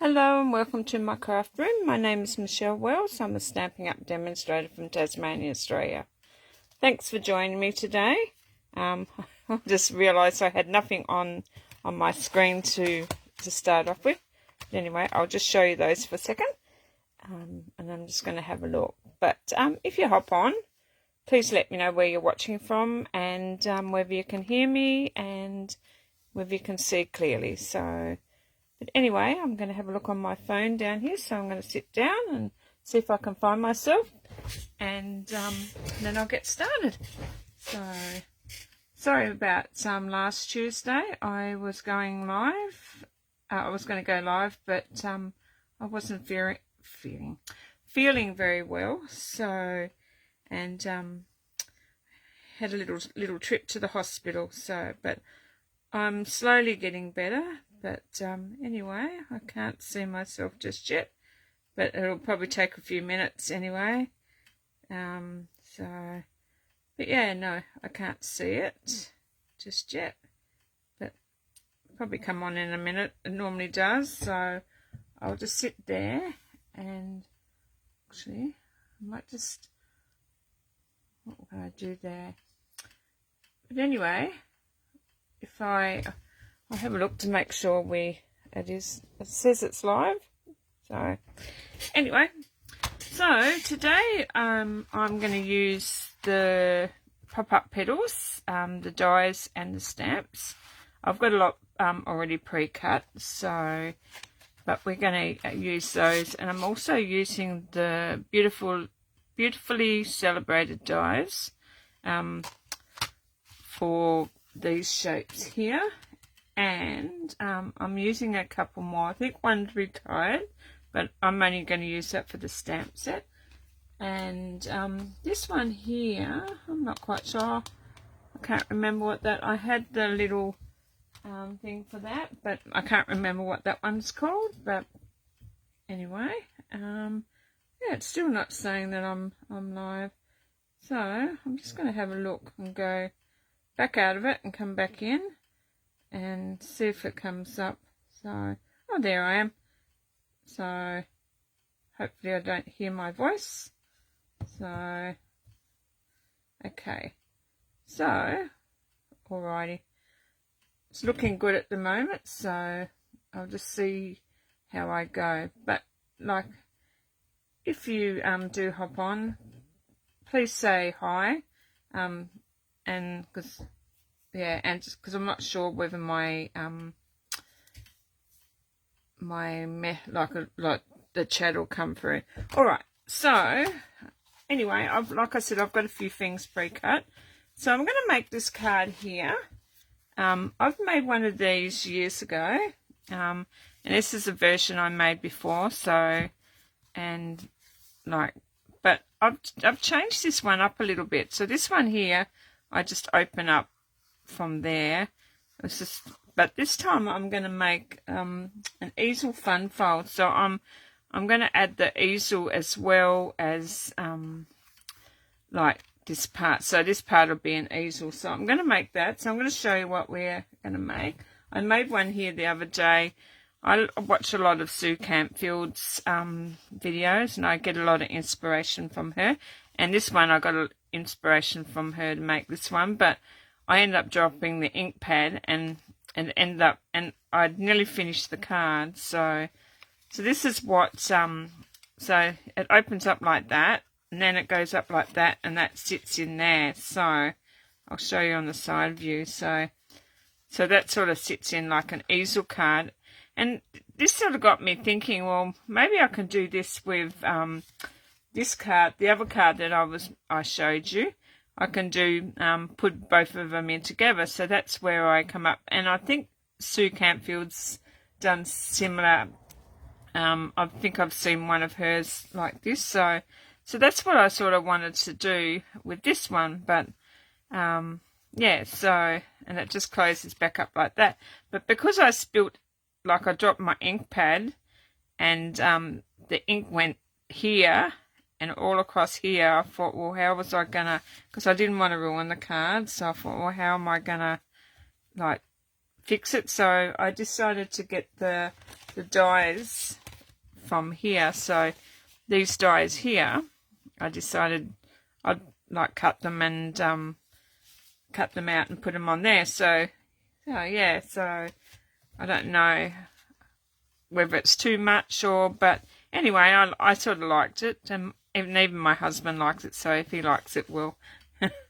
Hello and welcome to my craft room. My name is Michelle Wells. I'm a Stampin' Up demonstrator from Tasmania, Australia. Thanks for joining me today. I just realised I had nothing on my screen to start off with. But anyway, I'll just show you those for a second. And I'm just going to have a look. But if you hop on, please let me know where you're watching from and whether you can hear me and whether you can see clearly. But anyway, I'm going to have a look on my phone down here. So I'm going to sit down and see if I can find myself. And then I'll get started. So, sorry about last Tuesday. I was going live. I was going to go live, but I wasn't feeling very well. So, and had a little trip to the hospital. So, but I'm slowly getting better. But anyway, I can't see myself just yet, but it'll probably take a few minutes anyway. But yeah, no, I can't see it just yet, but it'll probably come on in a minute. It normally does, so I'll just sit there and actually I might just, what will I do there? But anyway, if I'll have a look to make sure it says it's live. So anyway, so today I'm going to use the pop-up petals, the dies and the stamps. I've got a lot already pre-cut, so but we're going to use those, and I'm also using the beautifully celebrated dies for these shapes here. And I'm using a couple more. I think one's retired, but I'm only going to use that for the stamp set. And this one here, I'm not quite sure. I can't remember what that. I had the little thing for that, but I can't remember what that one's called. But anyway, yeah, it's still not saying that I'm live. So I'm just going to have a look and go back out of it and come back in and see if it comes up. So, oh, there I am. So hopefully I don't hear my voice. So okay, so alrighty, it's looking good at the moment, so I'll just see how I go. But like, if you do hop on, please say hi, and because yeah, and just because I'm not sure whether my like the chat will come through. All right. So anyway, like I said, I've got a few things pre-cut. So I'm going to make this card here. I've made one of these years ago, and this is a version I made before. So, and like, but I've changed this one up a little bit. So this one here, I just open up from there. It's just, but this time I'm going to make an easel fun fold. So I'm going to add the easel as well as like this part. So this part will be an easel. So I'm going to make that. So I'm going to show you what we're going to make. I made one here the other day. I watch a lot of Sue Campfield's videos, and I get a lot of inspiration from her. And this one I got inspiration from her to make this one, but I ended up dropping the ink pad and I'd nearly finished the card. So this is what so it opens up like that, and then it goes up like that, and that sits in there. So I'll show you on the side view. So that sort of sits in like an easel card, and this sort of got me thinking, well, maybe I can do this with this card, the other card that I showed you. I can do put both of them in together. So that's where I come up, and I think Sue Campfield's done similar. I think I've seen one of hers like this. So that's what I sort of wanted to do with this one. But yeah, so, and it just closes back up like that. But because I spilt, like I dropped my ink pad, and the ink went here and all across here, I thought, well, how was I gonna, because I didn't want to ruin the card, so I thought, well, how am I gonna like fix it? So I decided to get the the dies from here. So these dies here, I decided I'd like cut them and cut them out and put them on there. So yeah, so I don't know whether it's too much or, but anyway, I sort of liked it, and even my husband likes it, so if he likes it, well,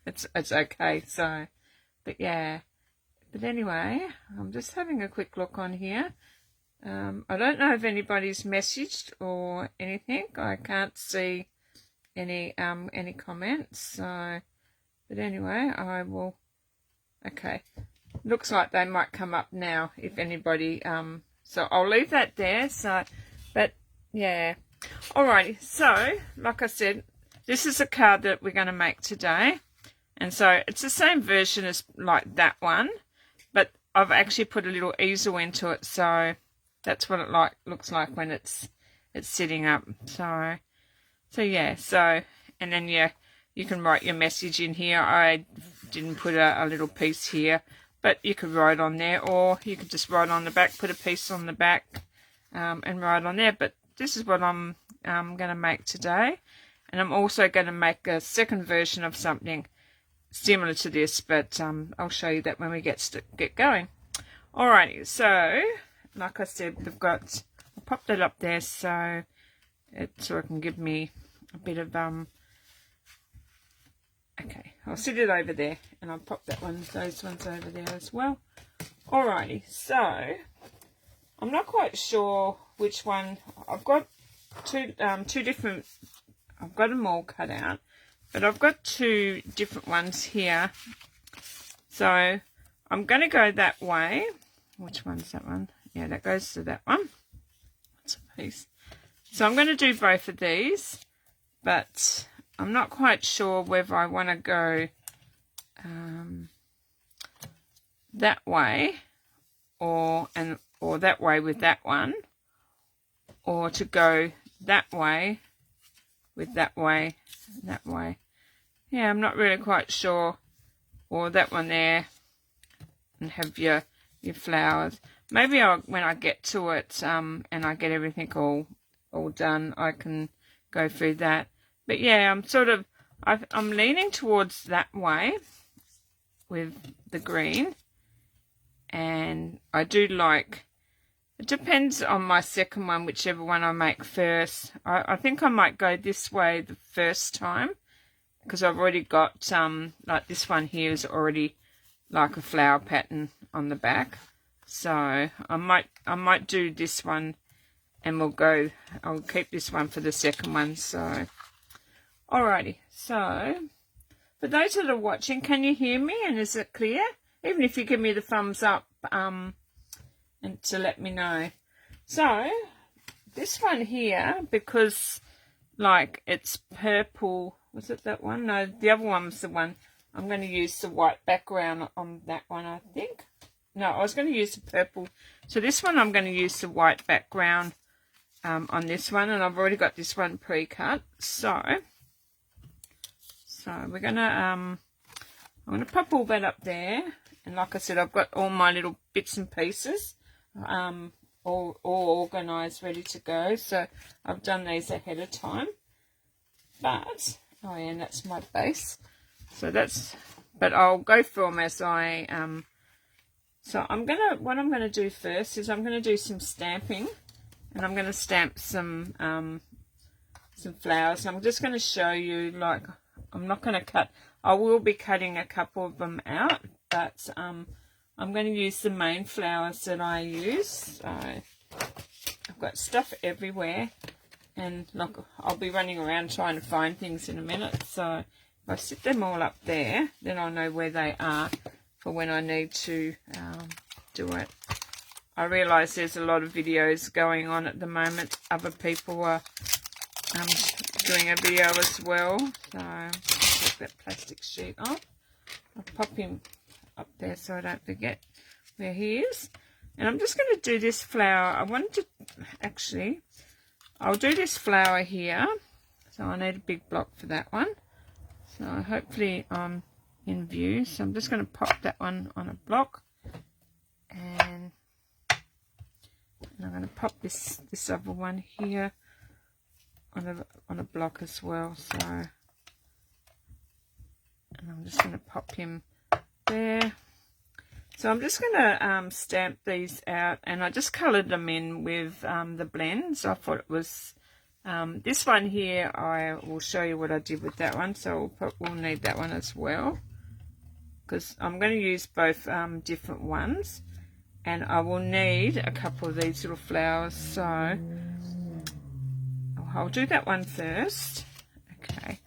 it's okay. So, but yeah, but anyway, I'm just having a quick look on here. I don't know if anybody's messaged or anything. I can't see any comments. So, but anyway, I will. Okay, looks like they might come up now if anybody. So I'll leave that there. So, but yeah, alrighty. So, like I said, this is a card that we're going to make today, and so it's the same version as like that one, but I've actually put a little easel into it. So that's what it looks like when it's sitting up. So yeah. So, and then you can write your message in here. I didn't put a little piece here, but you could write on there, or you could just write on the back, put a piece on the back, and write on there. But this is what I'm going to make today, and I'm also going to make a second version of something similar to this, but I'll show you that when we get going. Alrighty, so like I said, I'll pop that up there so it can give me a bit of okay, I'll sit it over there, and I'll pop those ones over there as well. Alrighty, so I'm not quite sure which one. I've got two different. I've got them all cut out, but I've got two different ones here. So I'm going to go that way. Which one's that one? Yeah, that goes to that one. That's a piece. So I'm going to do both of these, but I'm not quite sure whether I want to go that way or that way with that one, or to go that way with that way and that way. Yeah, I'm not really quite sure. Or that one there and have your flowers. Maybe when I get to it and I get everything all done, I can go through that. But yeah, I'm leaning towards that way with the green, and I do like, it depends on my second one, whichever one I make first. I think I might go this way the first time, because I've already got like this one here is already like a flower pattern on the back. So I might do this one, and I'll keep this one for the second one. So alrighty, so for those that are watching, can you hear me, and is it clear? Even if you give me the thumbs up and to let me know. So this one here, because like it's purple, was it that one? No, the other one's the one. I'm going to use the white background on that one, I think. No, I was going to use the purple. So this one I'm going to use the white background on this one, and I've already got this one pre-cut. So we're going to I'm going to pop all that up there, and like I said, I've got all my little bits and pieces all organised, ready to go. So I've done these ahead of time. But oh yeah, and that's my base. So but I'll go through them as I so what I'm gonna do first is I'm gonna do some stamping, and I'm gonna stamp some flowers. I'm just gonna show you, like, I'm not gonna cut. I will be cutting a couple of them out, but I'm gonna use the main flowers that I use. So I've got stuff everywhere, and look, I'll be running around trying to find things in a minute. So if I sit them all up there, then I'll know where they are for when I need to do it. I realise there's a lot of videos going on at the moment. Other people are doing a video as well. So I'll take that plastic sheet off. I'll pop him up there so I don't forget where he is. And I'm just going to do this flower. I wanted to, actually, I'll do this flower here. So I need a big block for that one. So hopefully I'm in view. So I'm just going to pop that one on a block. And And I'm going to pop this other one here on a block as well. So, and I'm just going to pop him there. So I'm just going to stamp these out, and I just coloured them in with the blends. I thought it was this one here. I will show you what I did with that one. So we'll need that one as well, because I'm going to use both different ones, and I will need a couple of these little flowers. So I'll do that one first. Okay.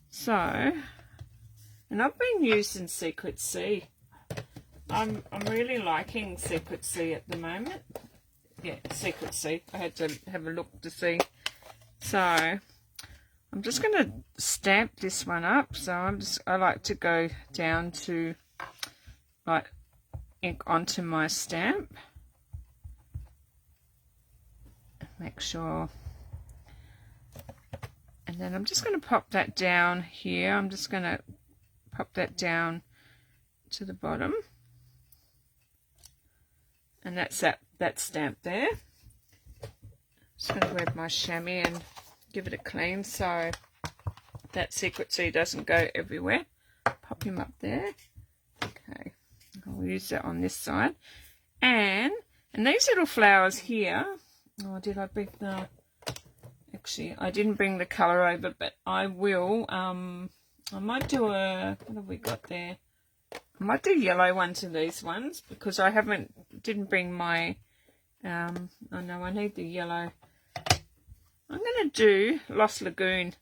So, and I've been using Secret Sea. I'm really liking Secret Sea at the moment. Yeah, Secret Sea. I had to have a look to see. So I'm just going to stamp this one up. So I like to go down to like ink onto my stamp. Make sure. And then I'm just going to pop that down here. I'm just going to pop that down to the bottom. And that's that stamp there. Just going to grab my chamois and give it a clean so that Secret Sea doesn't go everywhere. Pop him up there. Okay, I'll use that on this side. And these little flowers here. Oh, did I bring the? Actually, I didn't bring the colour over, but I will. I might do a. What have we got there? I might do yellow ones in these ones because I didn't bring my, oh no, I need the yellow. I'm going to do Lost Lagoon.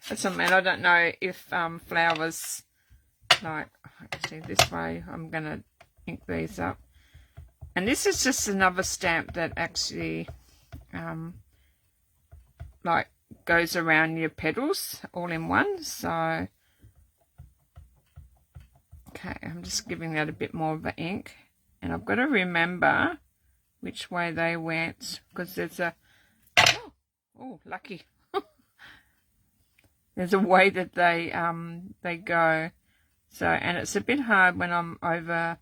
That's a man, I don't know if flowers, like, see this way, I'm going to ink these up. And this is just another stamp that actually, like, goes around your petals all in one, so. Okay, I'm just giving that a bit more of an ink, and I've got to remember which way they went because there's a oh lucky there's a way that they go. So, and it's a bit hard when I'm over.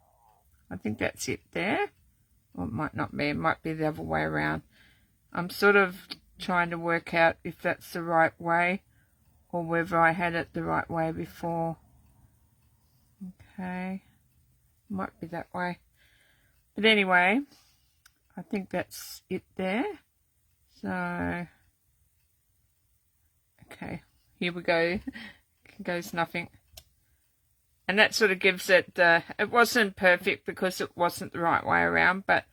I think that's it there, or it might not be. It might be the other way around. I'm sort of trying to work out if that's the right way or whether I had it the right way before. Okay, might be that way, but anyway, I think that's it there. So, okay, here we go. Goes nothing, and that sort of gives it. It wasn't perfect because it wasn't the right way around, but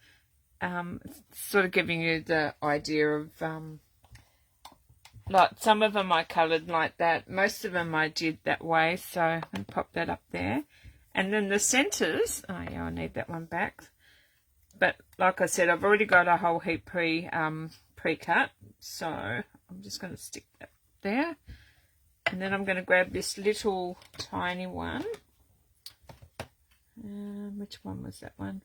it's sort of giving you the idea of like some of them I coloured like that. Most of them I did that way. So I'm going to pop that up there. And then the centres, oh yeah, I need that one back. But like I said, I've already got a whole heap pre-cut. So I'm just going to stick that there. And then I'm going to grab this little tiny one. Which one was that one?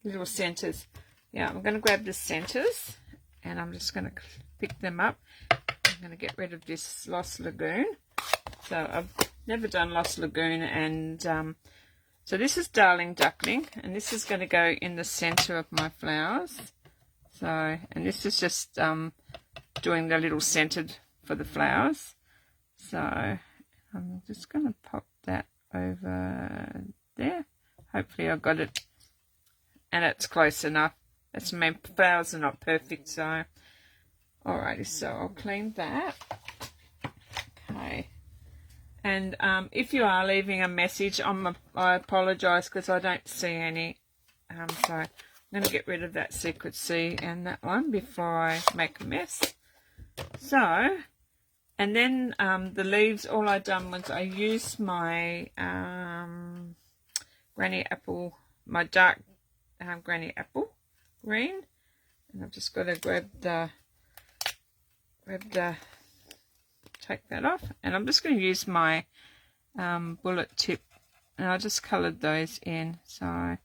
Little centres. Yeah, I'm going to grab the centres. And I'm just going to pick them up. I'm going to get rid of this Lost Lagoon. So I've never done Lost Lagoon, and so this is Darling Duckling, and this is going to go in the centre of my flowers. So, and this is just doing the little centred for the flowers. So I'm just going to pop that over there. Hopefully I got it, and it's close enough. That's my flowers are not perfect, so alrighty. So I'll clean that. Okay. And if you are leaving a message, I apologise because I don't see any. So I'm going to get rid of that Secret Sea and that one before I make a mess. So, and then the leaves, all I done was I used my Granny Apple, my dark Granny Apple green. And I've just got to grab the, take that off, and I'm just going to use my bullet tip, and I just coloured those in. So,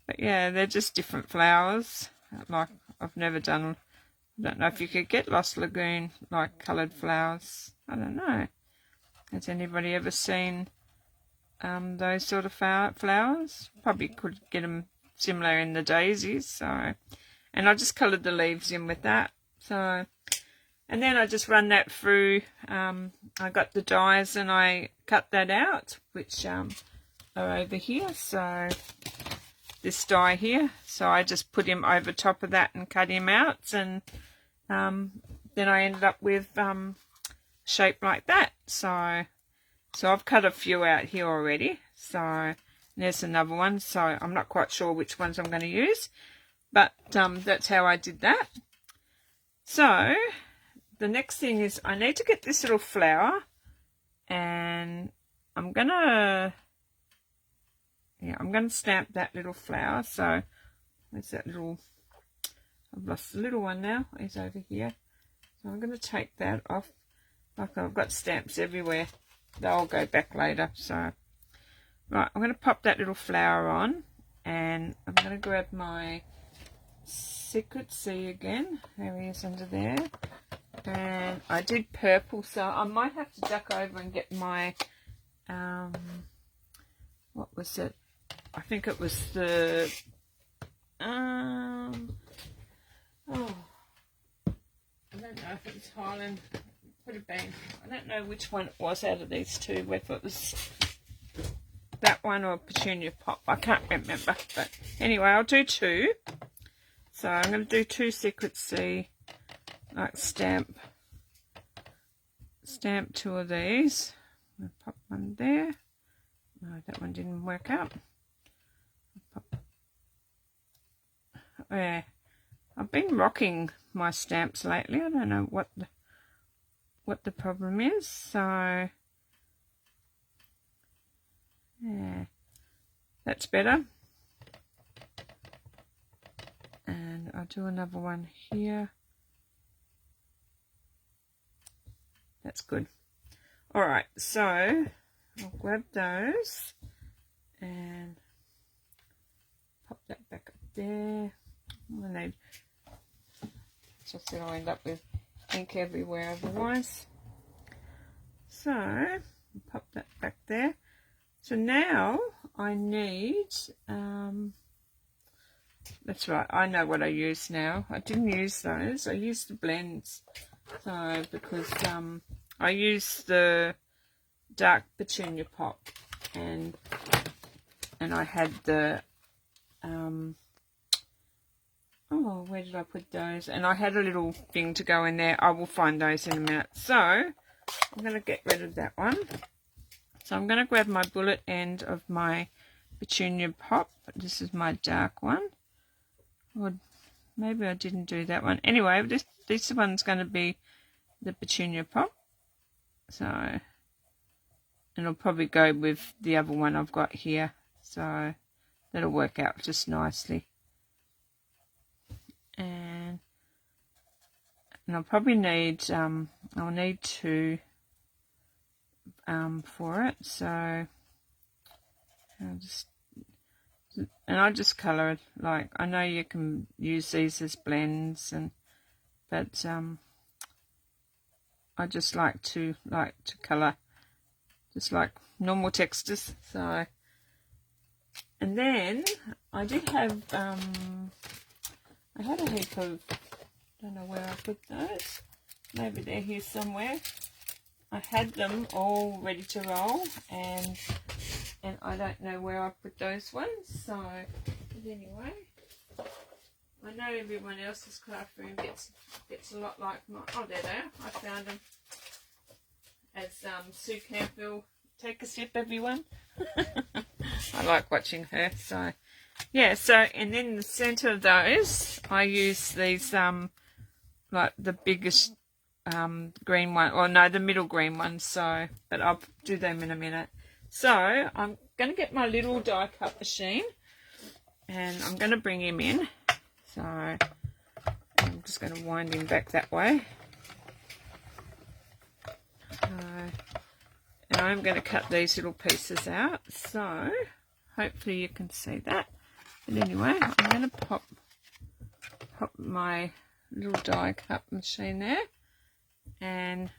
but yeah, they're just different flowers. Like I've never done. I don't know if you could get Lost Lagoon like coloured flowers. I don't know. Has anybody ever seen those sort of flowers? Probably could get them similar in the daisies. So, and I just coloured the leaves in with that. So, and then I just run that through. I got the dies and I cut that out, which are over here. So this die here, so I just put him over top of that and cut him out, and then I ended up with shape like that. So I've cut a few out here already. So there's another one. So I'm not quite sure which ones I'm going to use, but that's how I did that. So the next thing is I need to get this little flower, and I'm gonna stamp that little flower. So where's that little, I've lost the little one now, it's over here. So I'm going to take that off. Like, I've got stamps everywhere, they'll go back later. So right, I'm going to pop that little flower on, and I'm going to grab my Secret C again. There he is under there. And I did purple, so I might have to duck over and get my what was it? I think it was the I don't know if it was Highland, could have been. I don't know which one it was out of these two, whether it was that one or Petunia Pop. I can't remember, but anyway, I'll do two. So I'm going to do two Secret C, like stamp two of these. I'll pop one there. No, that one didn't work out. Yeah, I've been rocking my stamps lately. I don't know what the problem is. So yeah, that's better. And I'll do another one here. That's good. All right, so I'll grab those and pop that back up there. I need, just that I'll end up with ink everywhere otherwise. So I'll pop that back there. So now I need, that's right, I know what I use now. I didn't use those, I used the blends. So because I used the dark Petunia Pop, and I had the oh, where did I put those? And I had a little thing to go in there. I will find those in a minute. So I'm going to get rid of that one. So I'm going to grab my bullet end of my Petunia Pop. This is my dark one. Or maybe I didn't do that one. Anyway, this one's going to be the Petunia Pop. So it'll probably go with the other one I've got here. So that'll work out just nicely. And I'll probably need, I'll need two for it. So I'll just colour it. Like, I know you can use these as blends, but I just like to colour just like normal textures. So, and then I did have I had a heap of, don't know where I put those, maybe they're here somewhere. I had them all ready to roll, and I don't know where I put those ones. So, but anyway, I know everyone else's craft room gets a lot like mine. Oh, there they are. I found them. As Sue Campbell, take a sip, everyone. I like watching her. So yeah. So, and then in the centre of those, I use these like the biggest green one, or no, the middle green ones. So, but I'll do them in a minute. So I'm going to get my little die cut machine, and I'm going to bring him in. So I'm just going to wind him back that way. And I'm going to cut these little pieces out. So hopefully you can see that. But anyway, I'm going to pop my little die cut machine there, and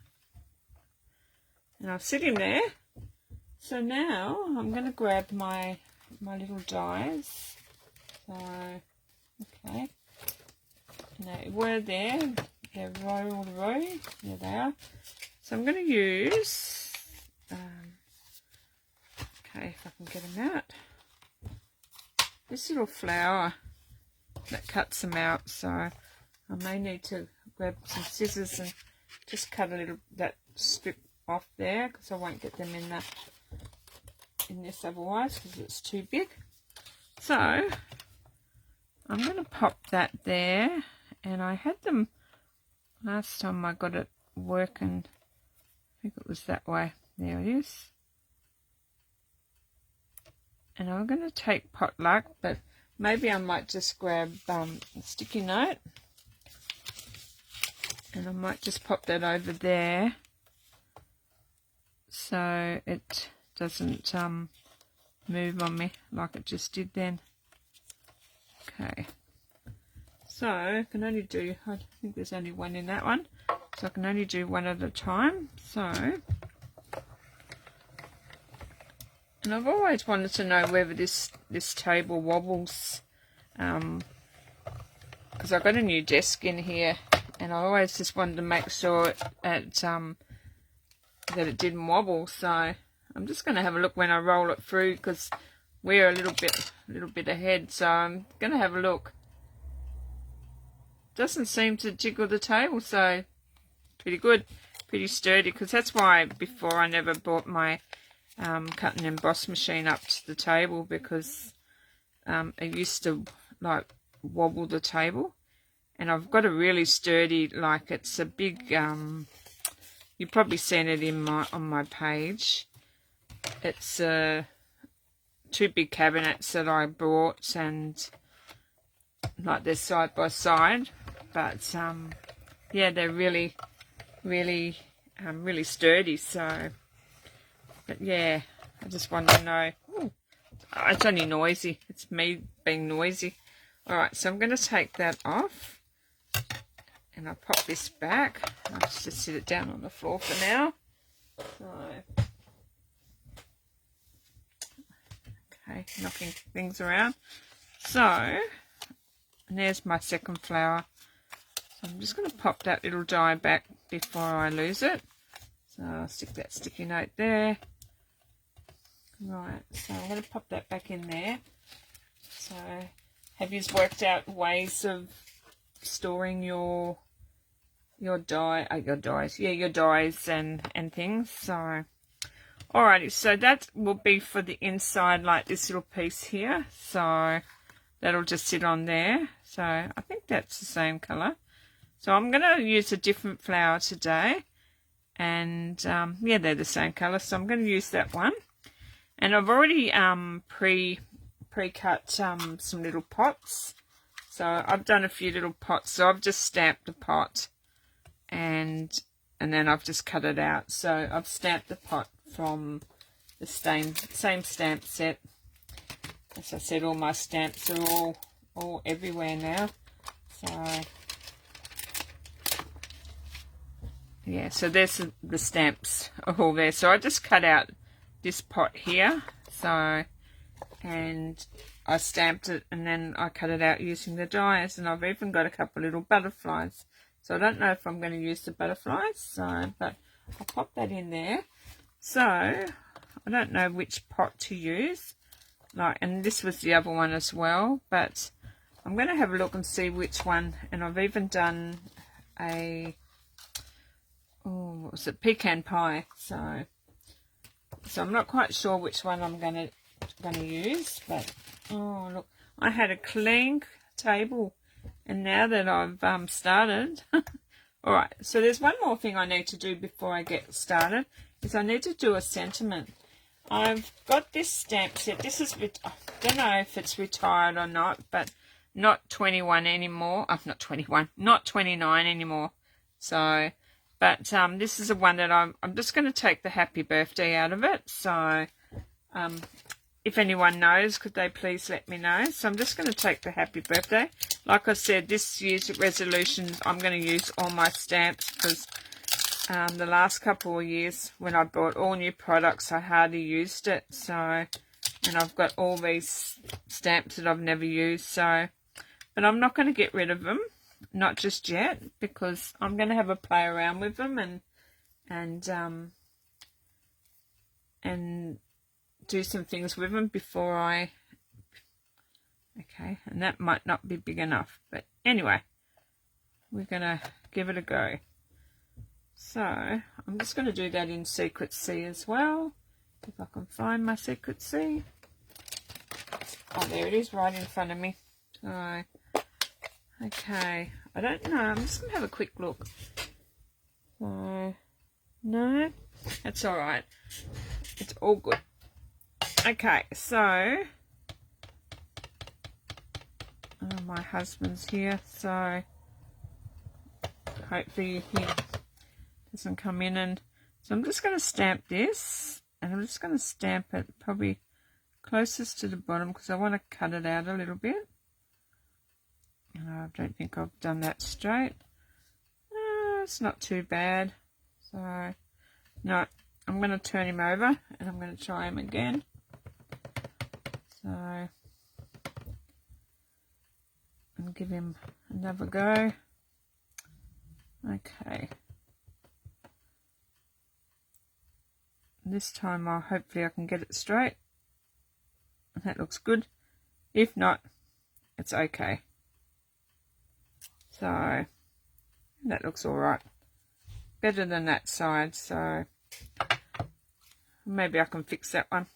I'll sit him there. So now I'm going to grab my little dies, So, okay. Now, were there. They're row. There they are. So I'm going to use, okay, if I can get them out, this little flower that cuts them out. So I may need to grab some scissors and just cut a little, that strip off there, because I won't get them in this otherwise, because it's too big. So I'm going to pop that there, and I had them last time I got it working. I think it was that way. There it is. And I'm going to take potluck, but maybe I might just grab a sticky note, and I might just pop that over there so it doesn't move on me like it just did then. Okay. So I can only do, I think there's only one in that one, so I can only do one at a time. So, and I've always wanted to know whether this table wobbles, because I've got a new desk in here, and I always just wanted to make sure that it didn't wobble. So I'm just going to have a look when I roll it through, because we're a little bit ahead. So I'm going to have a look. Doesn't seem to jiggle the table, so pretty good, pretty sturdy, because that's why before I never bought my cut and emboss machine up to the table, because it used to like wobble the table. And I've got a really sturdy, like it's a big, you've probably seen it on my page. It's two big cabinets that I bought, and like they're side by side, but yeah, they're really sturdy. So, but yeah, I just wanted to know. Ooh, it's only noisy. It's me being noisy. All right, so I'm going to take that off, and I'll pop this back. I'll just sit it down on the floor for now. So, okay, knocking things around. So, and there's my second flower. So I'm just going to pop that little die back before I lose it. So I'll stick that sticky note there. Right, so I'm going to pop that back in there. So have you worked out ways of storing your dies and things? So alrighty, so that will be for the inside, like this little piece here. So that'll just sit on there. So I think that's the same colour. So I'm going to use a different flower today. And yeah, they're the same colour. So I'm going to use that one. And I've already pre-cut some little pots. So I've done a few little pots. So I've just stamped the pot. And then I've just cut it out. So I've stamped the pot from the same stamp set. As I said, all my stamps are all everywhere now. So yeah, so there's the stamps all there. So I just cut out this pot here. So, and I stamped it, and then I cut it out using the dies, and I've even got a couple of little butterflies. So I don't know if I'm going to use the butterflies, so, but I'll pop that in there. So I don't know which pot to use. Like, and this was the other one as well, but I'm going to have a look and see which one. And I've even done a, oh, what was it, pecan pie. So I'm not quite sure which one I'm going to use. But oh look, I had a clean table, and now that I've started, all right. So there's one more thing I need to do before I get started. Is I need to do a sentiment. I've got this stamp set. This is, I don't know if it's retired or not, but not 21 anymore. Not 21, not 29 anymore. So, but this is the one that I'm just going to take the happy birthday out of it. So, if anyone knows, could they please let me know? So I'm just going to take the happy birthday. Like I said, this year's resolutions, I'm going to use all my stamps, because the last couple of years when I bought all new products, I hardly used it. So, and And I've got all these stamps that I've never used, so, but I'm not going to get rid of them, not just yet, because I'm going to have a play around with them and do some things with them before I, okay, and that might not be big enough, but anyway, we're going to give it a go. So I'm just going to do that in Secret C as well, if I can find my Secret C. Oh, there it is, right in front of me. So, okay, I don't know, I'm just going to have a quick look. So, no, that's all right. It's all good. Okay, so my husband's here, so hopefully he doesn't come in. And so I'm just going to stamp this, and I'm just going to stamp it probably closest to the bottom because I want to cut it out a little bit. I don't think I've done that straight. It's not too bad. So, no, I'm going to turn him over and I'm going to try him again. So, and give him another go. Okay. This time hopefully I can get it straight. That looks good. If not, it's okay. So, that looks alright. Better than that side, so maybe I can fix that one.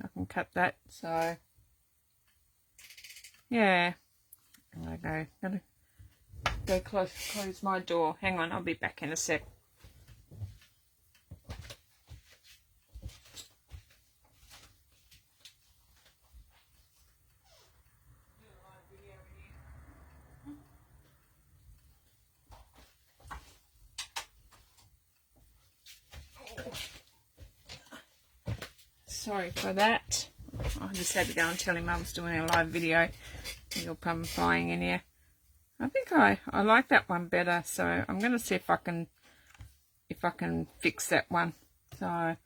I can cut that, so yeah. I'm gonna go close my door. Hang on, I'll be back in a sec. Sorry for that. I just had to go and tell him I was doing a live video. He'll come flying in here. I think I like that one better, so I'm going to see if I can fix that one. So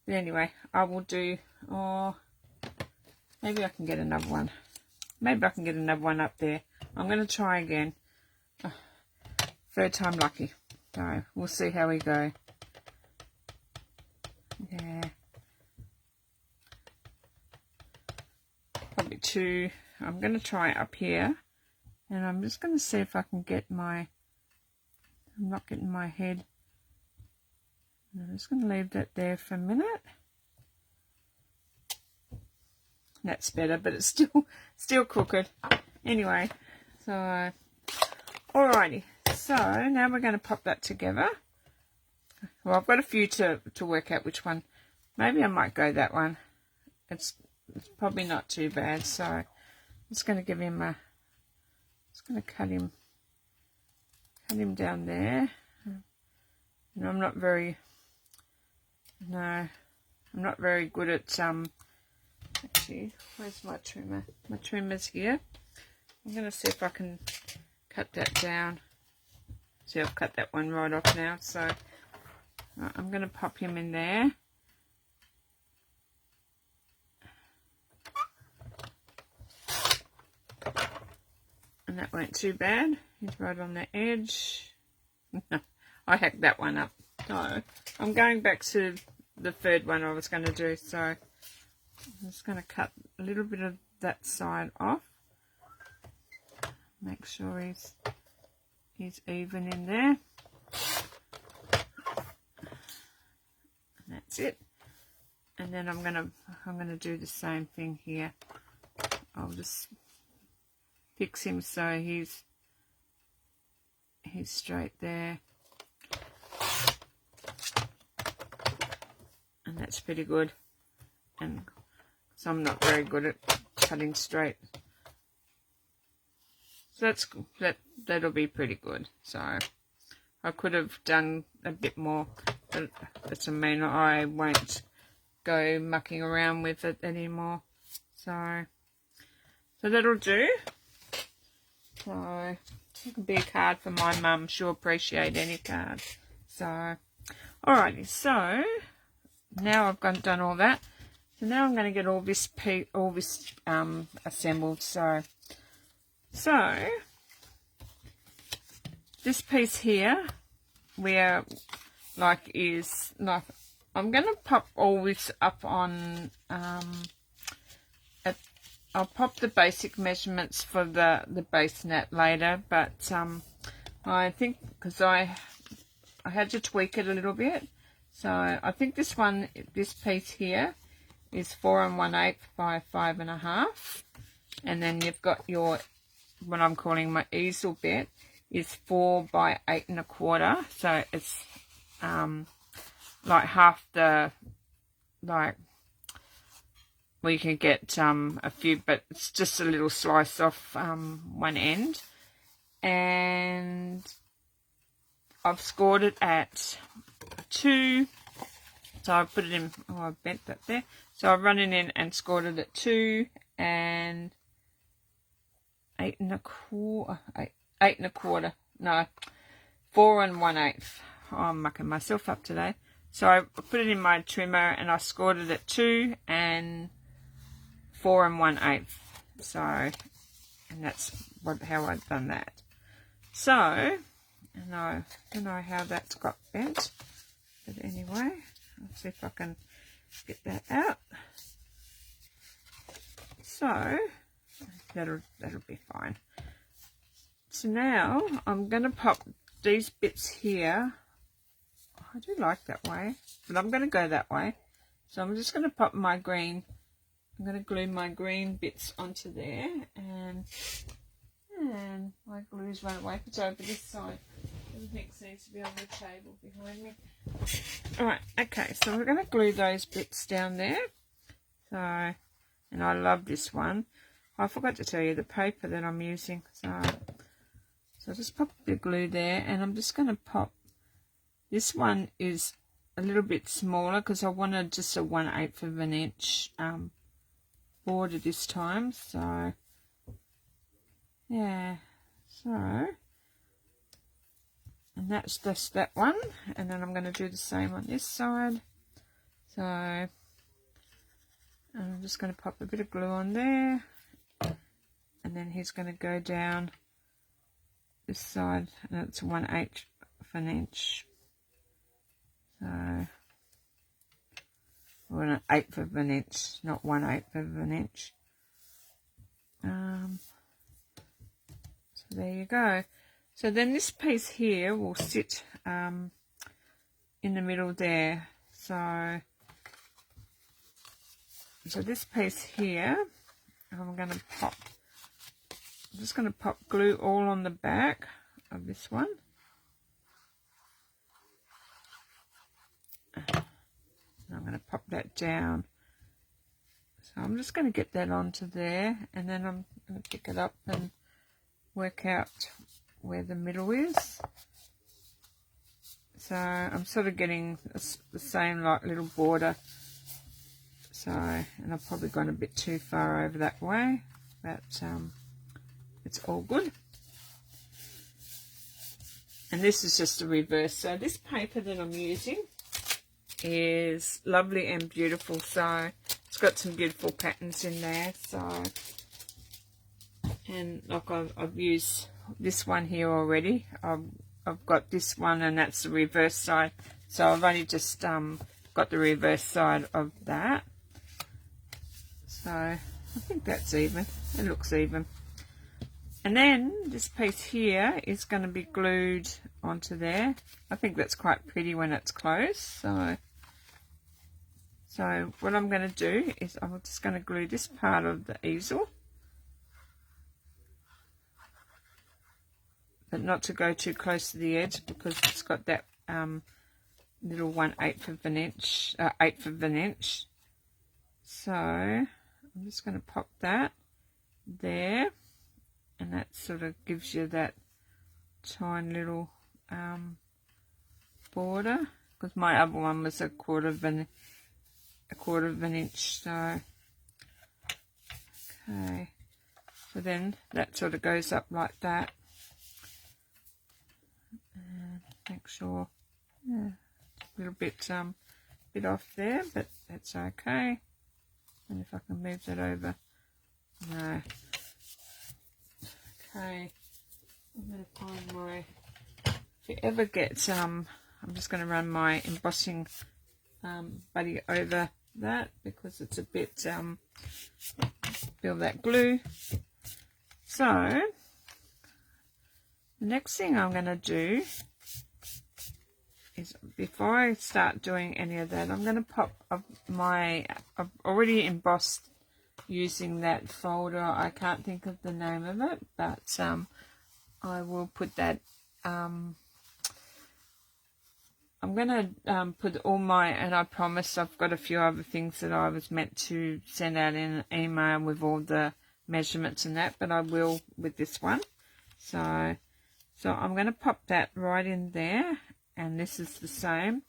but anyway, I will do. Oh, maybe I can get another one. Maybe I can get another one up there. I'm going to try again. Third time lucky. So we'll see how we go. Yeah. Probably two. I'm going to try up here. And I'm just going to see if I can get my... I'm not getting my head. I'm just going to leave that there for a minute. That's better, but it's still crooked. Anyway, so... Alrighty. So, now we're going to pop that together. Well, I've got a few to work out which one. Maybe I might go that one. It's probably not too bad, so I'm just going to give him a... Just going to cut him down there. And I'm not very good at actually, where's my trimmer? My trimmer's here. I'm going to see if I can cut that down. See, I've cut that one right off now, so I'm going to pop him in there. And that weren't too bad. He's right on the edge. I hacked that one up. So I'm going back to the third one I was going to do. So I'm just going to cut a little bit of that side off. Make sure he's even in there. And that's it. And then I'm gonna do the same thing here. I'll just fix him so he's straight there, and that's pretty good. And so I'm not very good at cutting straight, so that'll be pretty good. So I could have done a bit more, but that's a mean I won't go mucking around with it anymore. So that'll do. So it could be a card for my mum. She'll appreciate any card. So alrighty, so now I've done all that. So now I'm going to get all this assembled. So this piece here, where is like, I'm going to pop all this up on, I'll pop the basic measurements for the base net later, but I think because I had to tweak it a little bit, so I think this piece here is 4 1/8 by 5 1/2, and then you've got your, what I'm calling my easel bit, is 4 by 8 1/4, so it's like half the, like, well, you can get a few, but it's just a little slice off one end, and I've scored it at 2, so I put it in, oh, I bent that there, so I've run it in and scored it at 2 and 8 1/4, 8 1/4, no, 4 1/8. Oh, I'm mucking myself up today. So I put it in my trimmer and I scored it at 2 and 4 1/8. So, and that's how I've done that. So, and I don't know how that's got bent, but anyway, let's see if I can get that out. So that'll be fine. So now I'm going to pop these bits here. I do like that way, but I'm going to go that way. So I'm just going to pop my green, I'm going to glue my green bits onto there, and my glue's run away. It's over this side. Everything seems to be on the table behind me. Alright, okay, so we're going to glue those bits down there. So, and I love this one. I forgot to tell you the paper that I'm using. So I'll just pop the glue there, and I'm just going to pop, this one is a little bit smaller because I wanted just a 1/8 of an inch border this time. So yeah, so, and that's just that one, and then I'm going to do the same on this side. So I'm just going to pop a bit of glue on there, and then he's going to go down this side, and it's 1/8 of an inch. So, or 1/8 of an inch, not 1/8 of an inch. So there you go. So then this piece here will sit in the middle there. So this piece here, I'm just going to pop glue all on the back of this one. And I'm going to pop that down. So I'm just going to get that onto there, and then I'm going to pick it up and work out where the middle is. So I'm sort of getting the same like little border. So, and I've probably gone a bit too far over that way, but it's all good. And this is just the reverse. So this paper that I'm using is lovely and beautiful. So it's got some beautiful patterns in there. So, and like I've used this one here already. I've got this one, and that's the reverse side. So I've only just got the reverse side of that. So I think that's even. It looks even. And then this piece here is going to be glued onto there. I think that's quite pretty when it's closed. So what I'm going to do is I'm just going to glue this part of the easel, but not to go too close to the edge because it's got that little 1/8 of an inch, 1/8 of an inch. So I'm just going to pop that there, and that sort of gives you that tiny little border, because my other one was a quarter of an inch. So okay, so then that sort of goes up like that, and make sure, yeah, a little bit off there, but that's okay. And if I can move that over. No. Okay. I'm going to find my... If you ever get... I'm just going to run my embossing buddy over that because it's a bit... feel that glue. So, the next thing I'm going to do is, before I start doing any of that, I'm going to pop up I've already embossed using that folder. I can't think of the name of it, but I will put that, I'm going to put all my, and I promise I've got a few other things that I was meant to send out in an email with all the measurements and that, but I will with this one. So I'm going to pop that right in there, and this is the same.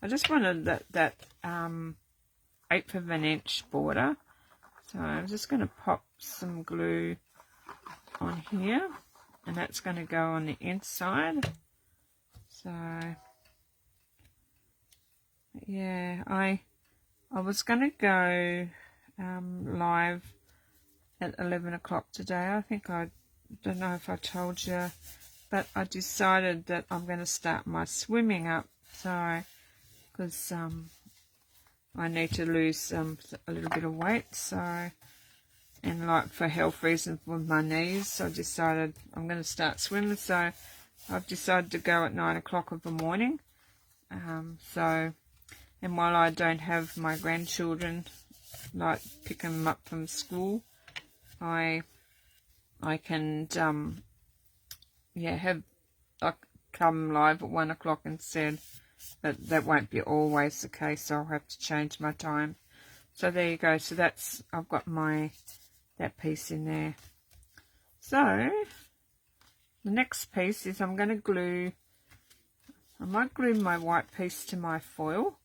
I just wanted that 1/8 of an inch border, so I'm just going to pop some glue on here, and that's going to go on the inside. So yeah, I was going to go live at 11 o'clock today. I think I don't know if I told you, but I decided that I'm going to start my swimming up, so because I need to lose a little bit of weight, so, and like for health reasons with my knees, so I decided I'm going to start swimming. So I've decided to go at 9 o'clock of the morning. So, and while I don't have my grandchildren, like picking them up from school, I can have like come live at 1 o'clock instead, but that won't be always the case, so I'll have to change my time. So there you go. So that's, I've got that piece in there. So the next piece is I'm going to glue, I might glue my white piece to my foil.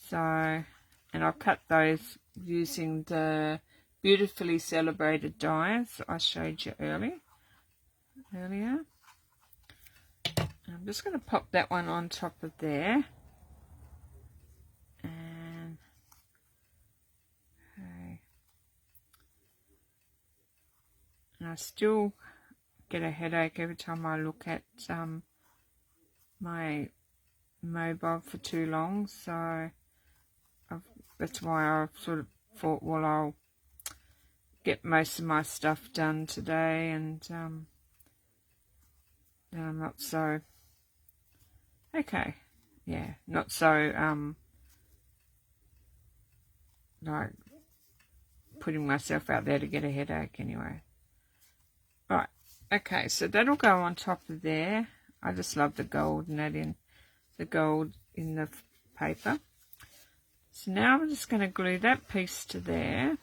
So, and I'll cut those using the Beautifully Celebrated dies I showed you earlier. I'm just going to pop that one on top of there. And okay. And I still get a headache every time I look at my mobile for too long, so that's why I've sort of thought, well, I'll get most of my stuff done today, and then I'm not so not so like putting myself out there to get a headache anyway. Right, okay, so that'll go on top of there. I just love the gold and that in the gold in the paper. So now I'm just going to glue that piece to there,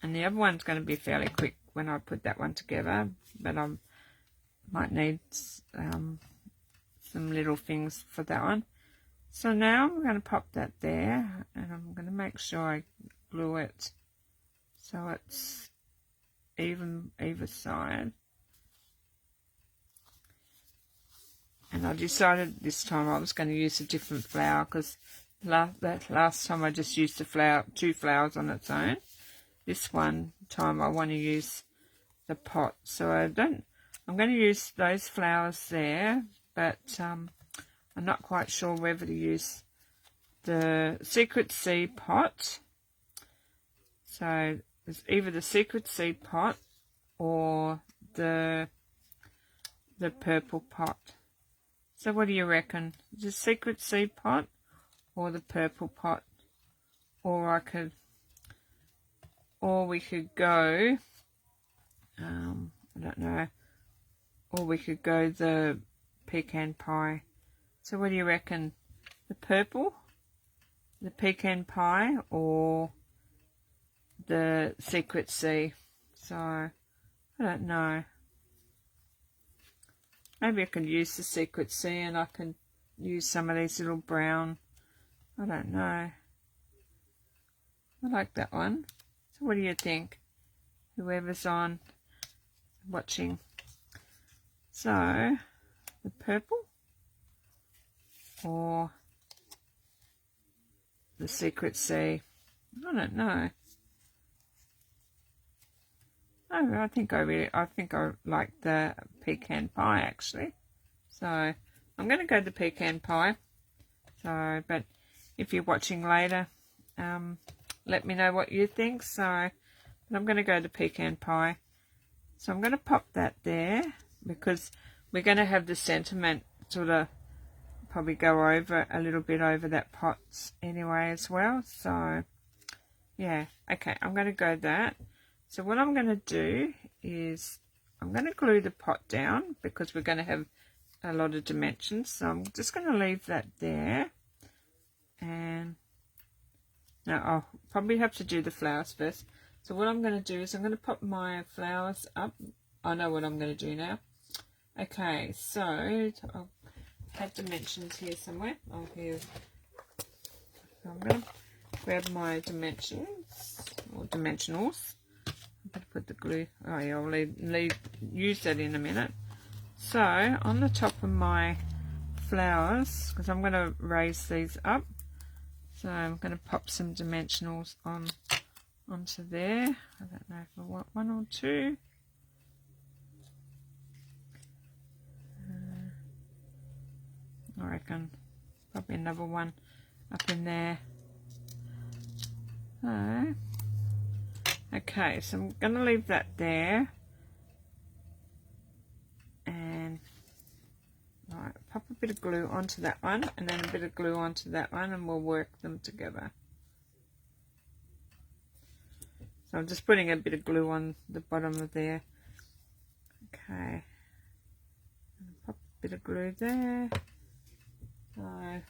and the other one's going to be fairly quick when I put that one together, but I might need some little things for that one. So now I'm going to pop that there, and I'm going to make sure I glue it so it's even either side. And I decided this time I was going to use a different flower, because last time I just used the two flowers on its own. This time I want to use the pot. So I'm going to use those flowers there, but I'm not quite sure whether to use the Secret Seed pot. So it's either the Secret Seed pot or the purple pot. So what do you reckon? The Secret Seed pot or the purple pot? Or we could go, I don't know, or we could go the pecan pie. So what do you reckon? The purple, the pecan pie, or the Secret Sea? So I don't know. Maybe I can use the Secret Sea, and I can use some of these little brown, I don't know. I like that one. So what do you think? Whoever's watching. So the purple or the secret sea. I don't know. Oh, I think I like the pecan pie actually. So I'm going to go the pecan pie. So, but if you're watching later, let me know what you think. So, but I'm going to go to pecan pie. So I'm going to pop that there because we're going to have the sentiment sort of probably go over a little bit over that pot anyway as well. So yeah, okay, I'm going to go that. So what I'm going to do is I'm going to glue the pot down because we're going to have a lot of dimensions. So I'm just going to leave that there. And now I'll probably have to do the flowers first. So what I'm going to do is I'm going to pop my flowers up. I know what I'm going to do now. Okay, so I'll have dimensions here somewhere. Oh, here. So I'm going to grab my dimensions or dimensionals. I'm going to put the glue. Oh yeah, I'll use that in a minute. So on the top of my flowers, because I'm going to raise these up, so I'm going to pop some dimensionals onto there. I don't know if I want one or two. I reckon probably another one up in there. So, okay, so I'm going to leave that there. And right, pop a bit of glue onto that one and then a bit of glue onto that one, and we'll work them together. So I'm just putting a bit of glue on the bottom of there. Okay. Pop a bit of glue there. So,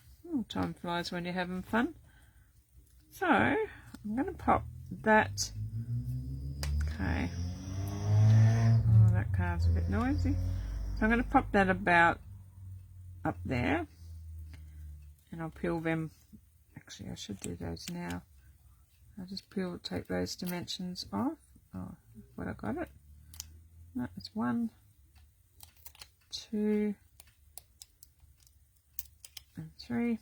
time flies when you're having fun. So, I'm going to pop that. Okay. Oh, that card's a bit noisy. So I'm going to pop that about up there. And I'll peel them. Actually, I should do those now. I'll just take those dimensions off. Oh, what I got it. No, it's 1, 2, and 3.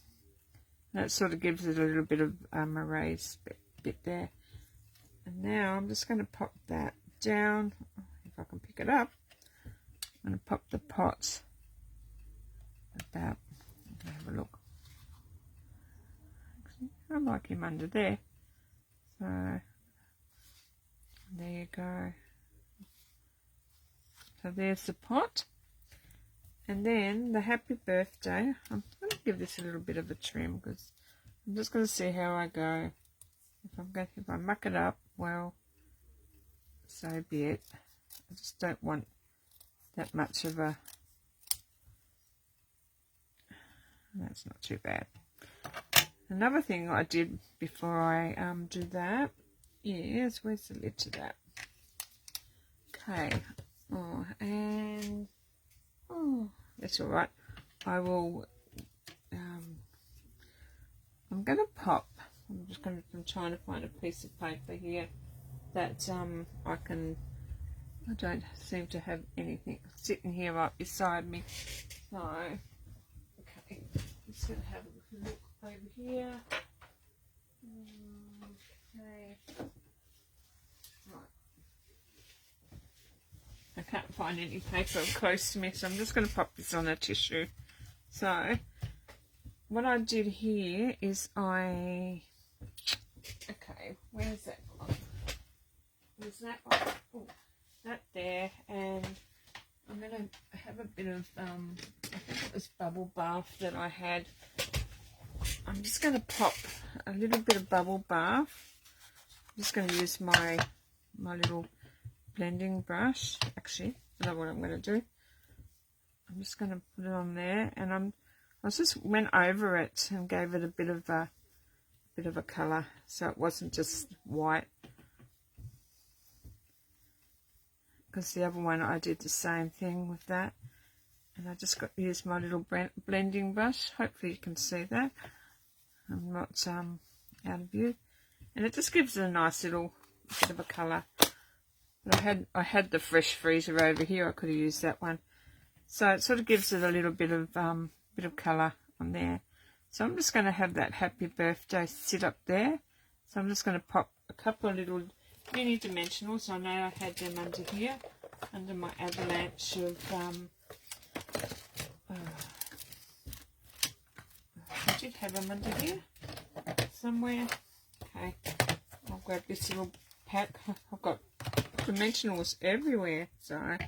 That sort of gives it a little bit of a raised bit there. And now I'm just going to pop that down. If I can pick it up, I'm going to pop the pot about. Have a look. Actually, I like him under there. So there you go. So there's the pot. And then the happy birthday, I'm going to give this a little bit of a trim because I'm just going to see how I go. If I muck it up, well, so be it. I just don't want that much of a. That's not too bad. Another thing I did before I do that is, where's the lid to that? Okay. Oh, and that's all right. I will. I'm going to pop. I'm trying to find a piece of paper here that I don't seem to have anything sitting here right beside me. So, okay, just going to have a look over here. Okay. Right. I can't find any paper close to me, so I'm just going to pop this on a tissue. So, what I did here is okay, where's that one? There's that one. Oh, that there, and I'm going to have a bit of, I think it was bubble bath that I had. I'm just going to pop a little bit of bubble bath. I'm just going to use my little blending brush. Actually, I know what I'm going to do. I'm just going to put it on there, and I just went over it and gave it a bit of a colour, so it wasn't just white. Because the other one I did the same thing with that, and I just used my little blending brush. Hopefully you can see that. I'm not out of view, and it just gives it a nice little bit of a colour. But I had the fresh freezer over here. I could have used that one, so it sort of gives it a little bit of colour on there. So I'm just going to have that happy birthday sit up there. So I'm just going to pop a couple of little unidimensionals. I know I had them under here, under my avalanche of I did have them under here somewhere. Okay, I'll grab this little pack. I've got dimensionals everywhere, so I'm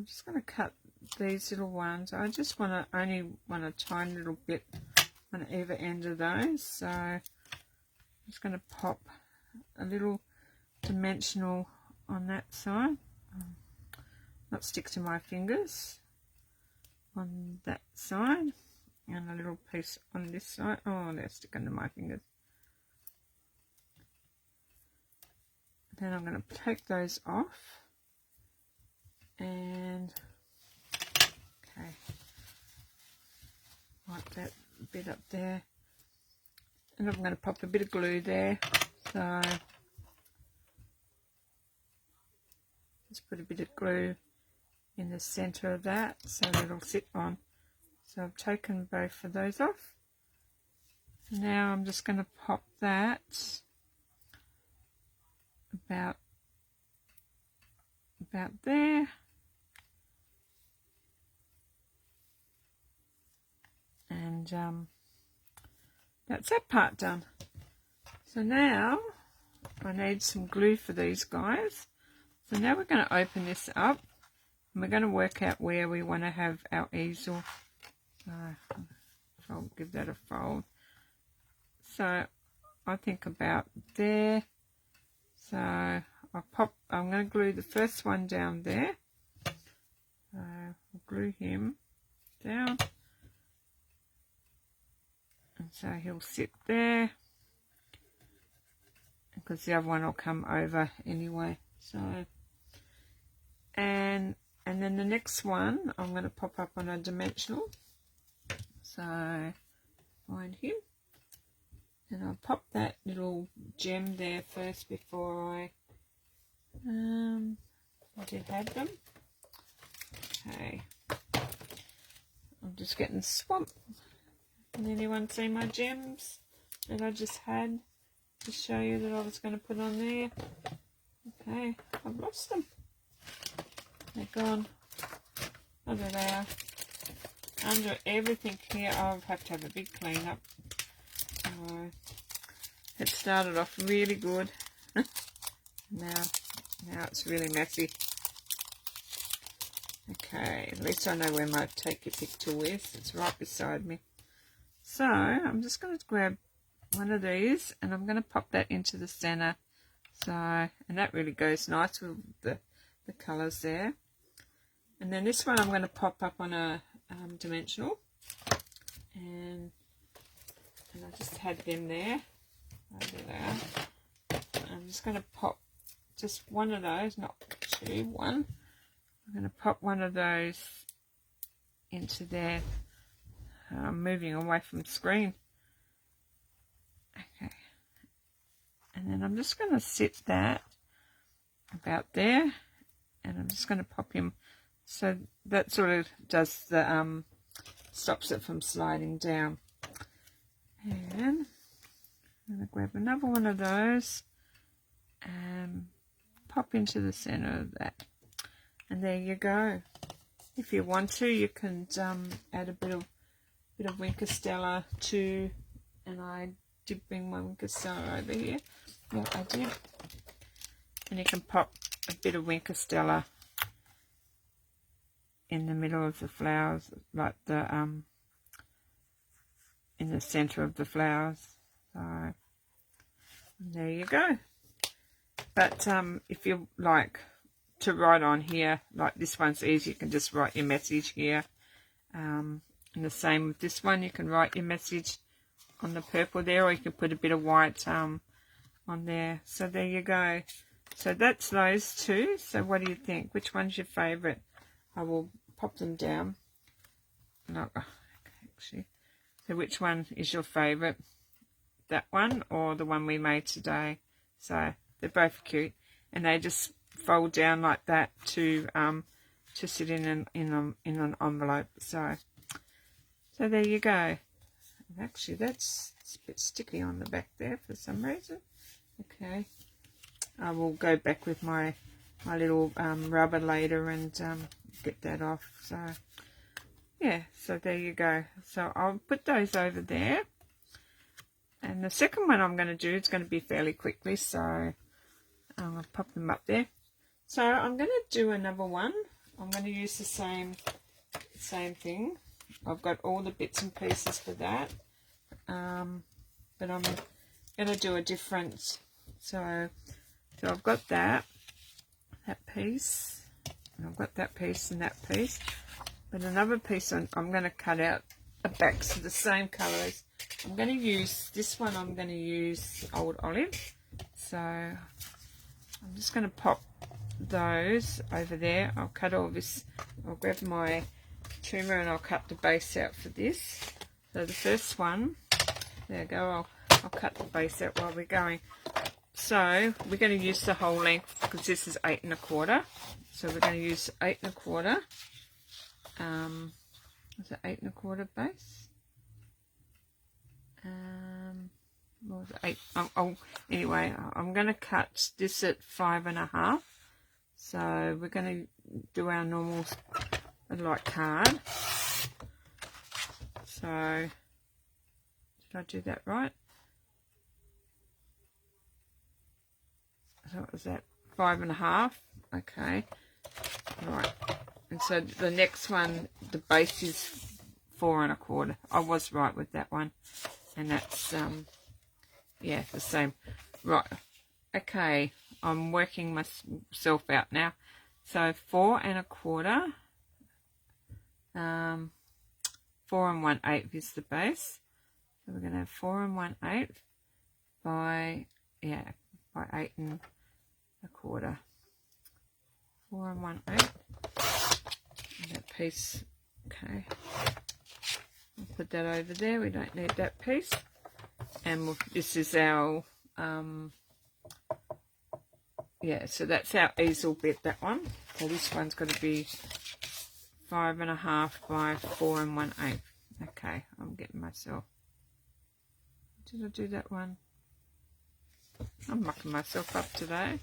just going to cut these little ones. I just only want a tiny little bit on either end of those, so I'm just going to pop a little dimensional on that side, not stick to my fingers, on that side, and a little piece on this side. Oh, they're sticking to my fingers. Then I'm going to take those off, and okay, like that bit up there, and I'm going to pop a bit of glue there. So just put a bit of glue in the center of that so that it'll sit on. So I've taken both of those off. Now I'm just going to pop that about there, and that's that part done. So now I need some glue for these guys. So now we're going to open this up, and we're going to work out where we want to have our easel. So I'll give that a fold. So I think about there. So I'm going to glue the first one down there. So I'll glue him down, and so he'll sit there, because the other one will come over anyway. So and then the next one I'm going to pop up on a dimensional. So find him, and I'll pop that little gem there first before I did have them. Okay, I'm just getting swamped. Can anyone see my gems that I just had to show you that I was going to put on there? Okay, I've lost them. They're gone. Oh, there they are. Under everything here, I'll have to have a big clean up. It started off really good. now it's really messy. Okay, at least I know where my take your pick tool is. It's right beside me. So I'm just going to grab one of these, and I'm going to pop that into the center. So, and that really goes nice with the colours there. And then this one I'm going to pop up on a dimensional, and I just had them there. Oh, there they are. I'm just going to pop just one of those, not two, one. I'm going to pop one of those into there. I'm moving away from the screen. Okay. And then I'm just going to sit that about there, and I'm just going to pop him. So that sort of does the, stops it from sliding down. And I'm going to grab another one of those and pop into the center of that. And there you go. If you want to, you can add a bit of Winker Stella too. And I did bring my Winker Stella over here. Yeah, I did. And you can pop a bit of Winker Stella in the middle of the flowers, like the in the center of the flowers. So there you go. But if you like to write on here, like this one's easy, you can just write your message here. And the same with this one, you can write your message on the purple there, or you can put a bit of white on there. So there you go. So that's those two. So what do you think? Which one's your favorite? I will pop them down. No, actually. So which one is your favorite? That one or the one we made today? So they're both cute, and they just fold down like that to sit in an envelope. So So there you go. Actually, that's a bit sticky on the back there for some reason. Okay, I will go back with my little rubber later and get that off. So yeah, so there you go. So I'll put those over there, and the second one I'm going to do is going to be fairly quickly, so I'm going to pop them up there. So I'm going to do another one. I'm going to use the same thing. I've got all the bits and pieces for that, but I'm going to do a different. So I've got that piece, and I've got that piece and that piece, but another piece I'm going to cut out the backs of the same colours. I'm going to use this one. I'm going to use Old Olive. So I'm just going to pop those over there. I'll cut all this. I'll grab my trimmer and I'll cut the base out for this. So the first one, there you go. I'll cut the base out while we're going. So we're going to use the whole length because this is 8 1/4. So we're going to use 8 1/4. Is it 8 1/4 base? What was it? 8. Anyway, I'm going to cut this at 5 1/2. So we're going to do our normal like card. So did I do that right? So what was that? 5 1/2. Okay. Right. And so the next one, the base is 4 1/4. I was right with that one. And that's yeah, the same. Right. Okay. I'm working myself out now. So 4 1/4. 4 1/8 is the base. So we're going to have 4 1/8 by 8 1/4. 4 1/8. That piece, okay. I'll put that over there. We don't need that piece. And this is our so that's our easel bit, that one. So this one's got to be 5 1/2 by 4 1/8. Okay, I'm getting myself. Did I do that one? I'm mucking myself up today.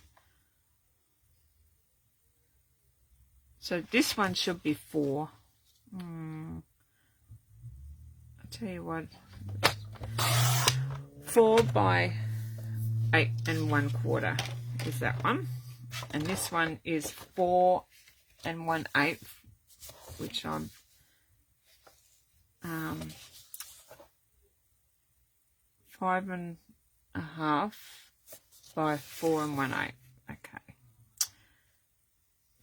So this one should be 4. I'll tell you what. 4 by 8 1/4 is that one. And this one is 4 1/8, which I'm 5 1/2 by 4 1/8. Okay.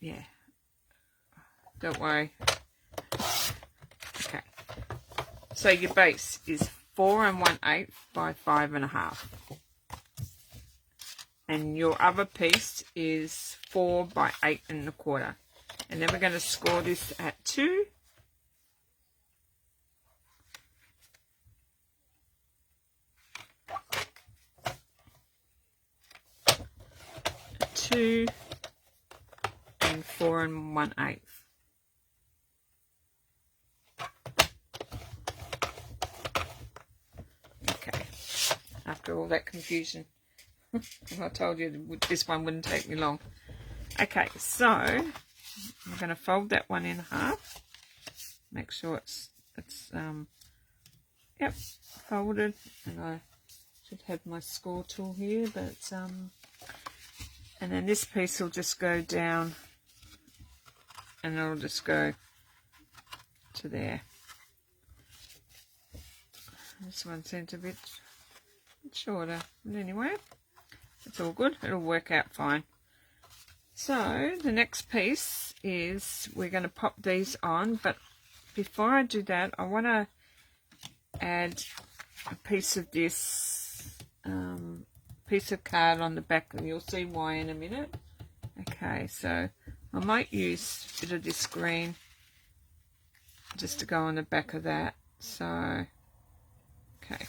Yeah. Don't worry. Okay. So your base is 4 1/8 by 5 1/2. And your other piece is 4 by 8 1/4. And then we're going to score this at 2. And 4 1/8. Okay, after all that confusion, I told you this one wouldn't take me long. Okay, so I'm going to fold that one in half. Make sure it's folded, and I should have my score tool here, but and then this piece will just go down and it'll just go to there. This one seems a bit shorter, but anyway, it's all good. It'll work out fine. So the next piece is we're going to pop these on, but before I do that, I want to add a piece of this piece of card on the back, and you'll see why in a minute. Okay, so I might use a bit of this green just to go on the back of that. So okay,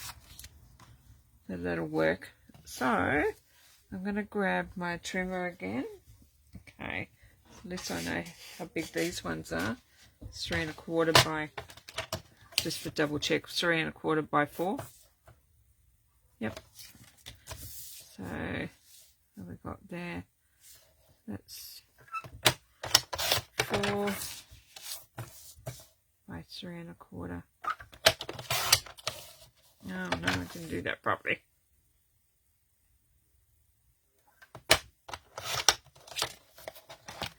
so that'll work. So I'm going to grab my trimmer again. Okay, so at least I know how big these ones are. It's 3 1/4 by just for double check, 3 1/4 by 4. Yep. So what we got there? That's 4 by 3 1/4. Oh no, I didn't do that properly.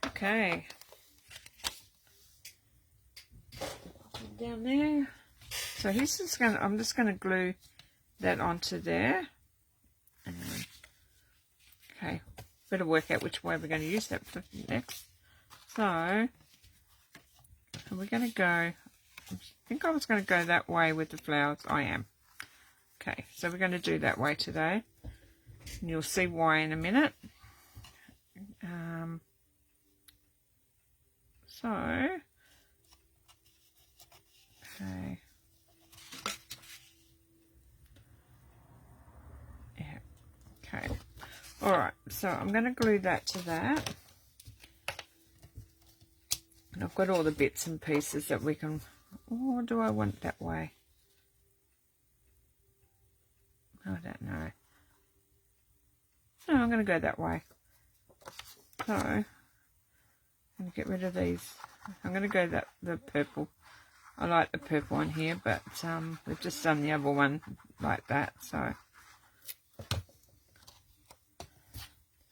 Okay. Down there. So he's just gonna, I'm just gonna glue that onto there. Okay, better work out which way we're going to use that for next. So we're going to go, I think I was going to go that way with the flowers. I am. Okay, so we're going to do that way today, and you'll see why in a minute. Okay. Yeah. Okay. All right. So I'm going to glue that to that, and I've got all the bits and pieces that we can. Or do I want it that way? I don't know. No, I'm going to go that way. So I'm going to get rid of these. I'm going to go the purple. I like the purple one here, but we've just done the other one like that. So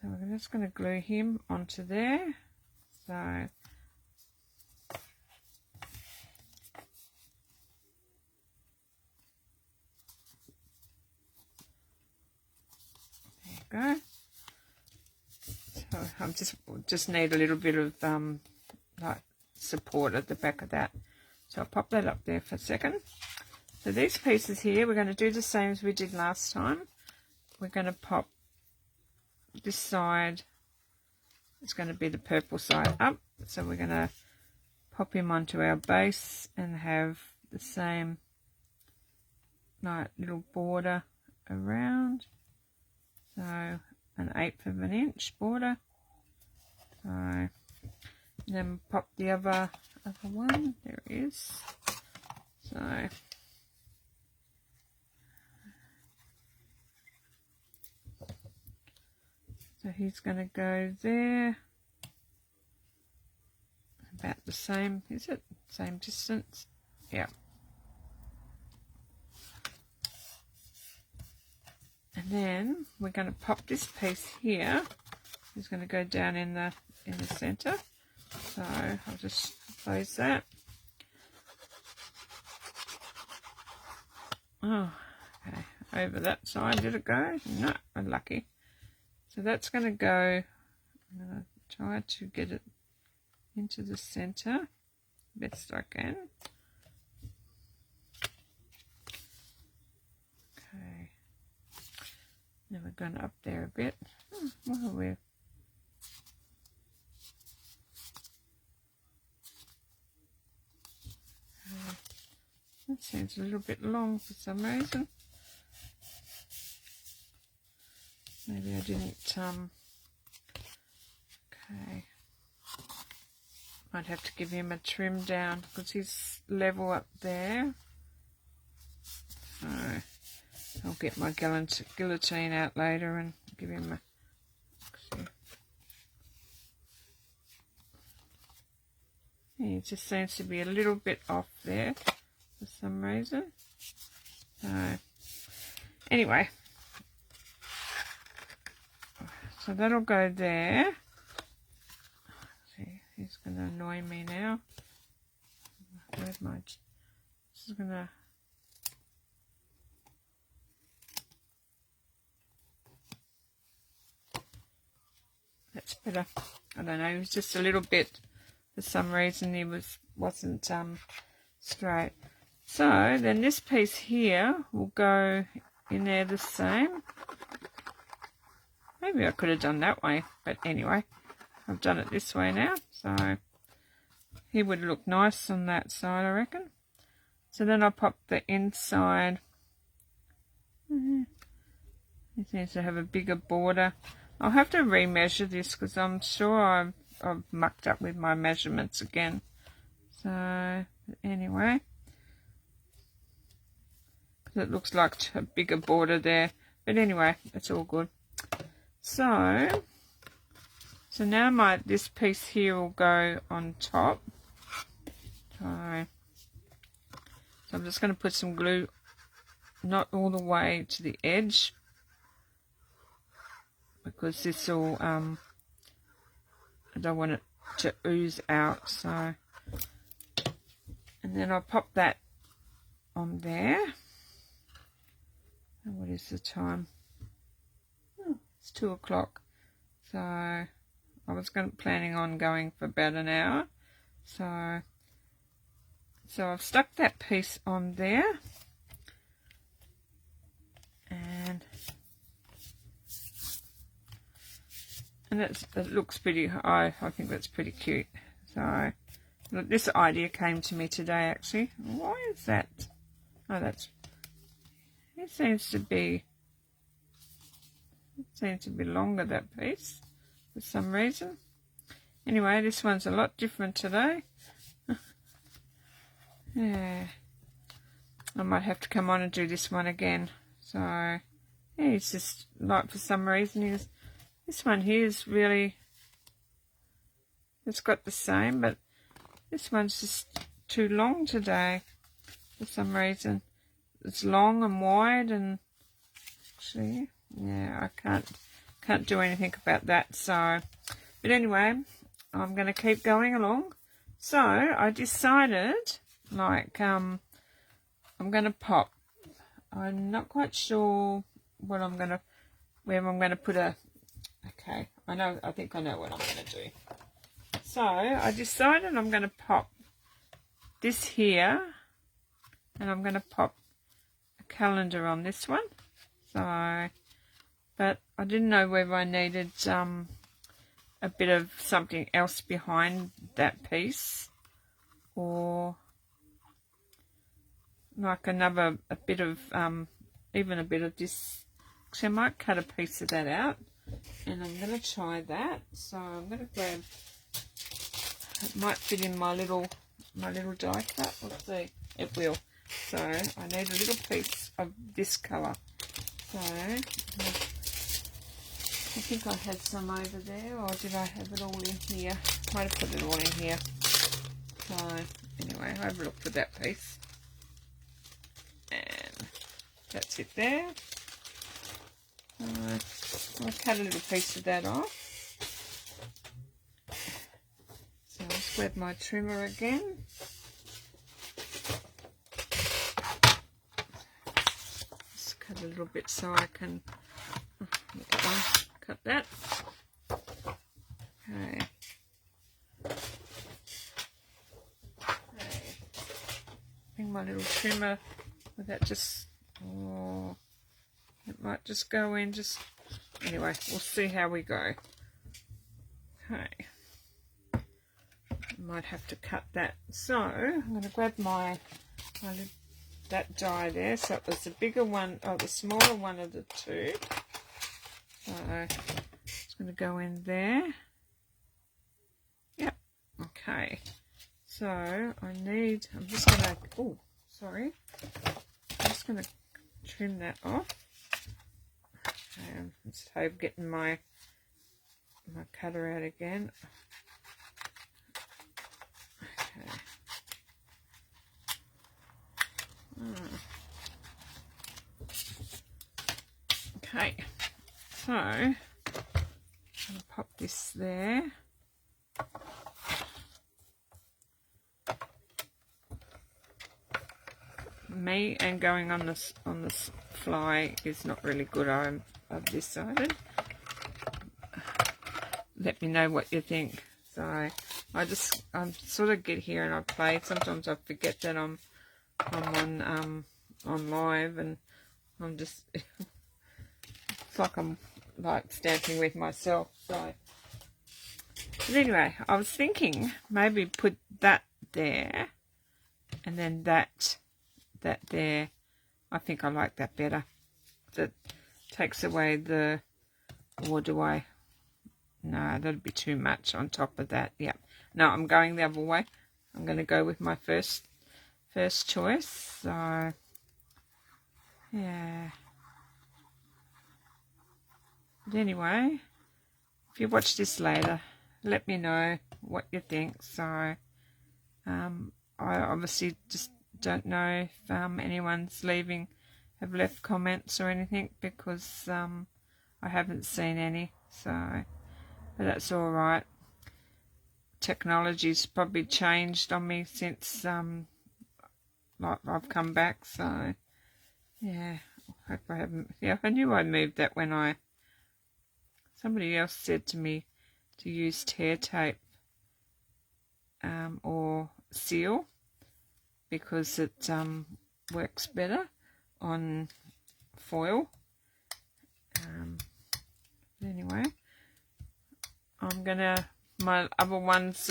we're just going to glue him onto there. So there you go. So I'm just need a little bit of like support at the back of that. So I'll pop that up there for a second. So these pieces here, we're going to do the same as we did last time. We're going to pop this side. It's going to be the purple side up. So we're going to pop him onto our base and have the same like little border around. So an 1/8 of an inch border. So then pop the other one. There it is. So he's going to go there. About the same, is it? Same distance? Yeah. And then we're going to pop this piece here. It's going to go down in the center. So I'll just close that. Oh, okay. Over that side, did it go? No, unlucky. So that's going to go. I'm going to try to get it into the center best I can. Okay. Now we're going up there a bit. What are we? That seems a little bit long for some reason. Maybe I didn't, okay. Might have to give him a trim down because he's level up there. So I'll get my guillotine out later and give him a, yeah, it just seems to be a little bit off there for some reason. So anyway, so that'll go there. See, he's going to annoy me now. Where's my? This is going to. That's better. I don't know. It was just a little bit. For some reason, he wasn't straight. So then this piece here will go in there the same. Maybe I could have done that way, but anyway, I've done it this way now. So he would look nice on that side, I reckon. So then I'll pop the inside. He seems to have a bigger border. I'll have to remeasure this because I'm sure I've mucked up with my measurements again. So anyway, It looks like a bigger border there. But anyway, it's all good. So now this piece here will go on top. So I'm just going to put some glue, not all the way to the edge, because this will, I don't want it to ooze out. So, and then I'll pop that on there. And what is the time? Oh, it's 2 o'clock. So I was planning on going for about an hour. So I've stuck that piece on there, and it looks pretty. I think that's pretty cute. So this idea came to me today, actually. Why is that? Oh, it seems to be longer, that piece, for some reason. Anyway, this one's a lot different today. Yeah, I might have to come on and do this one again. So yeah, it's just like, for some reason, this one here is really, it's got the same, but this one's just too long today for some reason. It's long and wide, and actually, yeah, I can't do anything about that. So, but anyway, I'm going to keep going along. So I decided, like, I'm going to pop. I'm not quite sure where I'm going to put a. Okay, I think I know what I'm going to do. So I decided I'm going to pop this here, and I'm going to pop a calendar on this one. So, but I didn't know whether I needed a bit of something else behind that piece, or like a bit of even a bit of this. Actually, I might cut a piece of that out, and I'm going to try that. So I'm going to grab, it might fit in my little die cut. Let's see, it will. So I need a little piece of this colour. So I think I had some over there, or did I have it all in here? Might have put it all in here. So anyway, I have a look for that piece, and that's it there. I'll cut a little piece of that off. So I'll just grab my trimmer again. Just cut a little bit so I can cut that. Okay. Bring my little trimmer with that, just, oh, it might just go in, just, anyway, we'll see how we go. Okay. Might have to cut that. So I'm going to grab that die there. So it was the bigger one, or the smaller one of the two. So it's going to go in there. Yep. Okay. So I'm just going to, oh, sorry. I'm just going to trim that off. Instead of getting my cutter out again. Okay, so I'm going to pop this there. Me and going on this fly is not really good. I've decided. Let me know what you think. So I sort of get here and I play. Sometimes I forget that I'm on live, and I'm just it's like I'm like stamping with myself. So, but anyway, I was thinking maybe put that there, and then that there. I think I like that better. That takes away the, or do I? No, that'd be too much on top of that. Yeah. No, I'm going the other way. I'm going to go with my first choice. So Yeah. But anyway, if you watch this later, let me know what you think. So, I obviously just don't know if anyone's have left comments or anything, because I haven't seen any. So, but that's all right. Technology's probably changed on me since like I've come back. So, yeah. I hope I haven't. Yeah, I knew I moved that when somebody else said to me to use tear tape or seal, because it works better on foil. Anyway, my other ones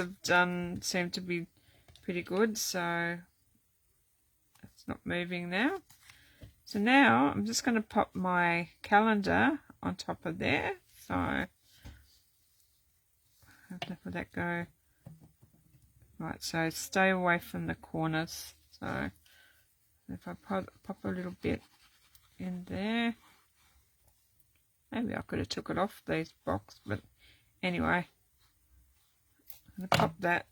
seem to be pretty good, so it's not moving now. So now I'm just going to pop my calendar on top of there. So I have to let that go. Right, so stay away from the corners. So if I pop a little bit in there, maybe I could have took it off these box, but anyway, I'm going to pop that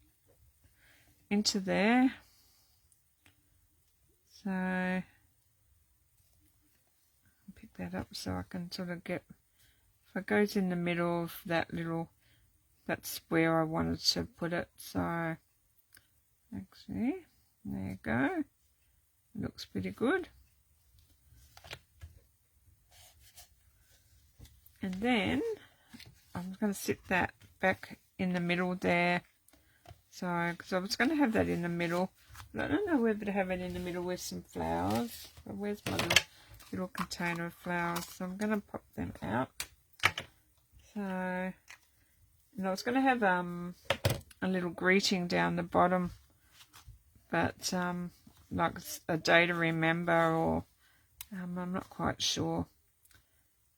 into there. So pick that up so I can sort of get, if it goes in the middle of that's where I wanted to put it. So actually, there you go. It looks pretty good. And then I'm going to sit that back in the middle there. So, because I was going to have that in the middle, but I don't know whether to have it in the middle with some flowers. But where's my little container of flowers? So I'm going to pop them out. So, and I was going to have a little greeting down the bottom, but like a day to remember, or I'm not quite sure.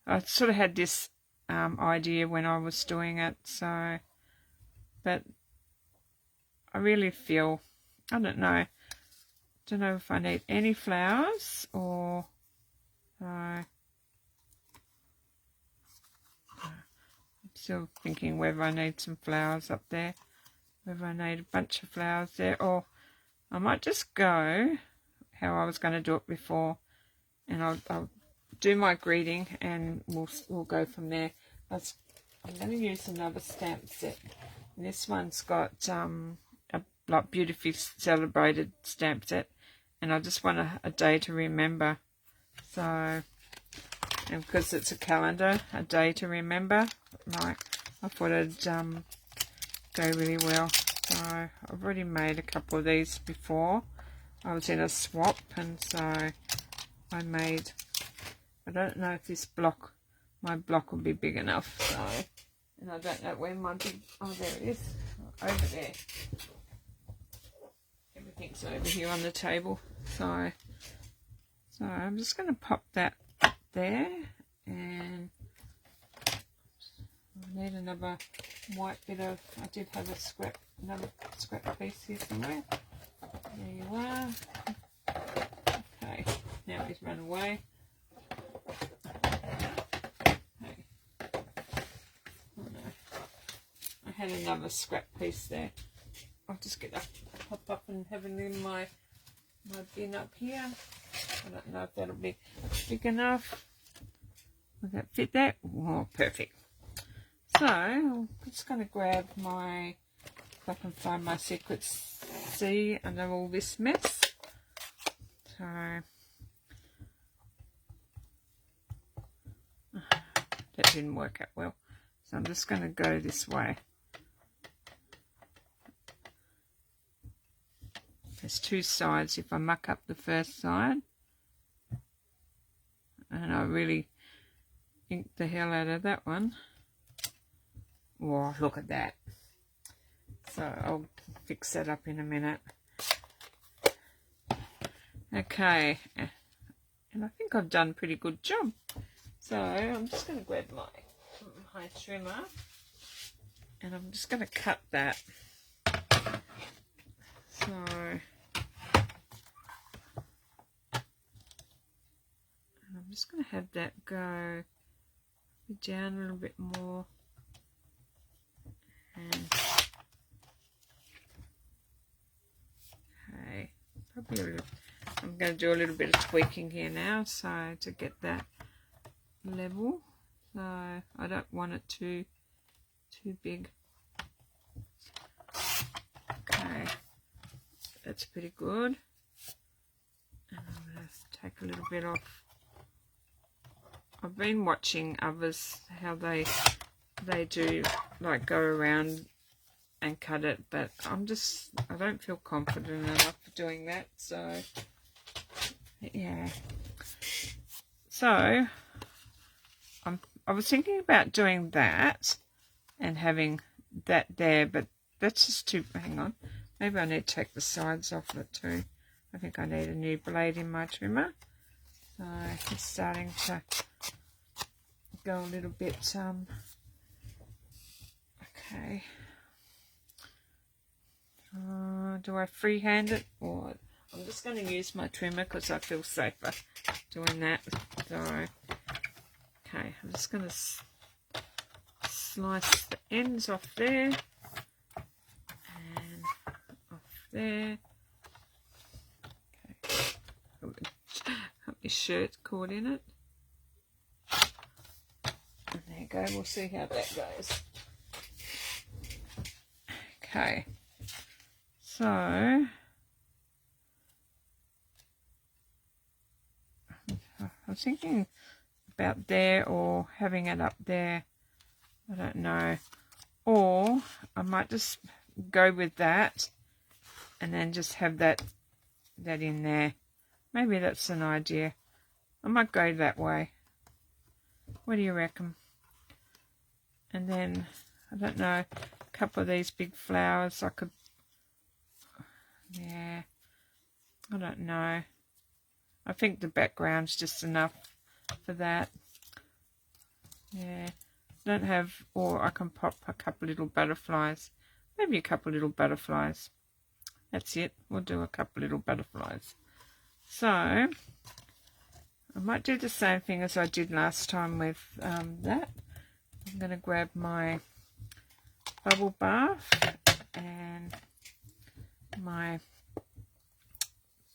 I sort of had this idea when I was doing it, so, but I really feel, I don't know if I need any flowers, or I'm still thinking whether I need some flowers up there, whether I need a bunch of flowers there, or I might just go how I was going to do it before, and I'll do my greeting and we'll go from there. I'm going to use another stamp set. And this one's got a like beautifully celebrated stamp set, and I just want a day to remember. So, and because it's a calendar, a day to remember, like I thought it'd go really well. So I've already made a couple of these before. I was in a swap, and so I made, I don't know if my block will be big enough, so, and I don't know where my big, oh there it is, over there. Everything's over here on the table, so I'm just going to pop that there, and I need another white bit of, I did have another scrap piece here somewhere. There you are. Okay, now he's run away. Okay. Oh no, I had another scrap piece there. I'll just get that, pop up and have it in my bin up here. I don't know if that'll be big enough. Will that fit that? Oh, perfect. So I'm just going to grab my, if I can find my secret C under all this mess. So that didn't work out well. So I'm just going to go this way. There's two sides. If I muck up the first side, and I really inked the hell out of that one. Oh, look at that. So I'll fix that up in a minute. Okay, and I think I've done a pretty good job. So I'm just going to grab my trimmer, and I'm just going to cut that. So I'm just going to have that go down a little bit more. And okay, probably a little, I'm going to do a little bit of tweaking here now, so to get that level. So I don't want it too big. Okay, that's pretty good. And I'm going to take a little bit off. I've been watching others how they do, like, go around and cut it, but I don't feel confident enough for doing that. So yeah, so I was thinking about doing that and having that there, but that's just too, hang on, maybe I need to take the sides off it too. I think I need a new blade in my trimmer. So it's starting to go a little bit, okay. Do I freehand it, or I'm just going to use my trimmer because I feel safer doing that. So, okay, I'm just going to slice the ends off there and off there. Okay, got my shirt caught in it. And there you go, we'll see how that goes. Okay, so I was thinking about there or having it up there. I don't know. Or I might just go with that and then just have that in there. Maybe that's an idea. I might go that way. What do you reckon? And then, I don't know, a couple of these big flowers I could, yeah, I don't know. I think the background's just enough for that. Yeah, don't have, or I can pop a couple little butterflies. Maybe a couple little butterflies. That's it. We'll do a couple little butterflies. So, I might do the same thing as I did last time with that. I'm going to grab my bubble bath and my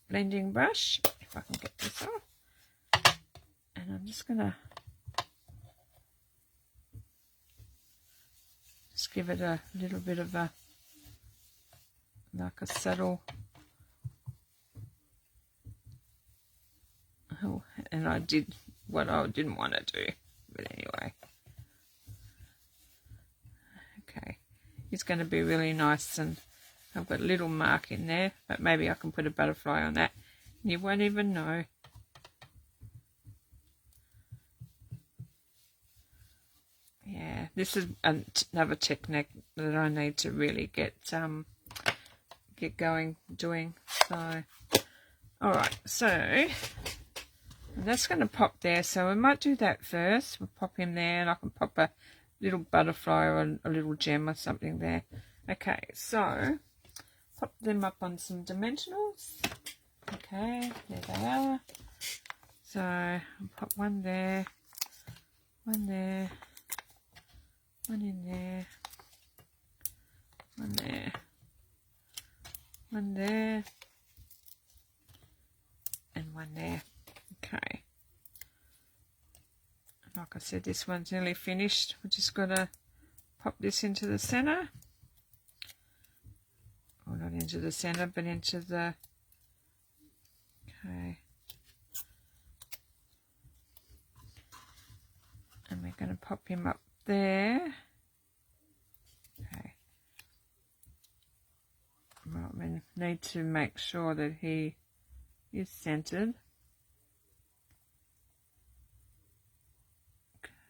blending brush, if I can get this off. And I'm just going to just give it a little bit of a, like a subtle, oh, and I did what I didn't want to do, but anyway. Okay, it's going to be really nice, and I've got a little mark in there, but maybe I can put a butterfly on that and you won't even know. Yeah, this is another technique that I need to really get going doing. So, alright, so that's going to pop there, so we might do that first. We'll pop him there, and I can pop a little butterfly or a little gem or something there. Okay, so pop them up on some dimensionals. Okay, there they are. So I'll pop one there, one there, one in there, one there, one there, and one there. Okay. Like I said, this one's nearly finished. We've just got to pop this into the center. Or not into the center, but into the... Okay. And we're going to pop him up there. Okay. Well, we need to make sure that he is centered.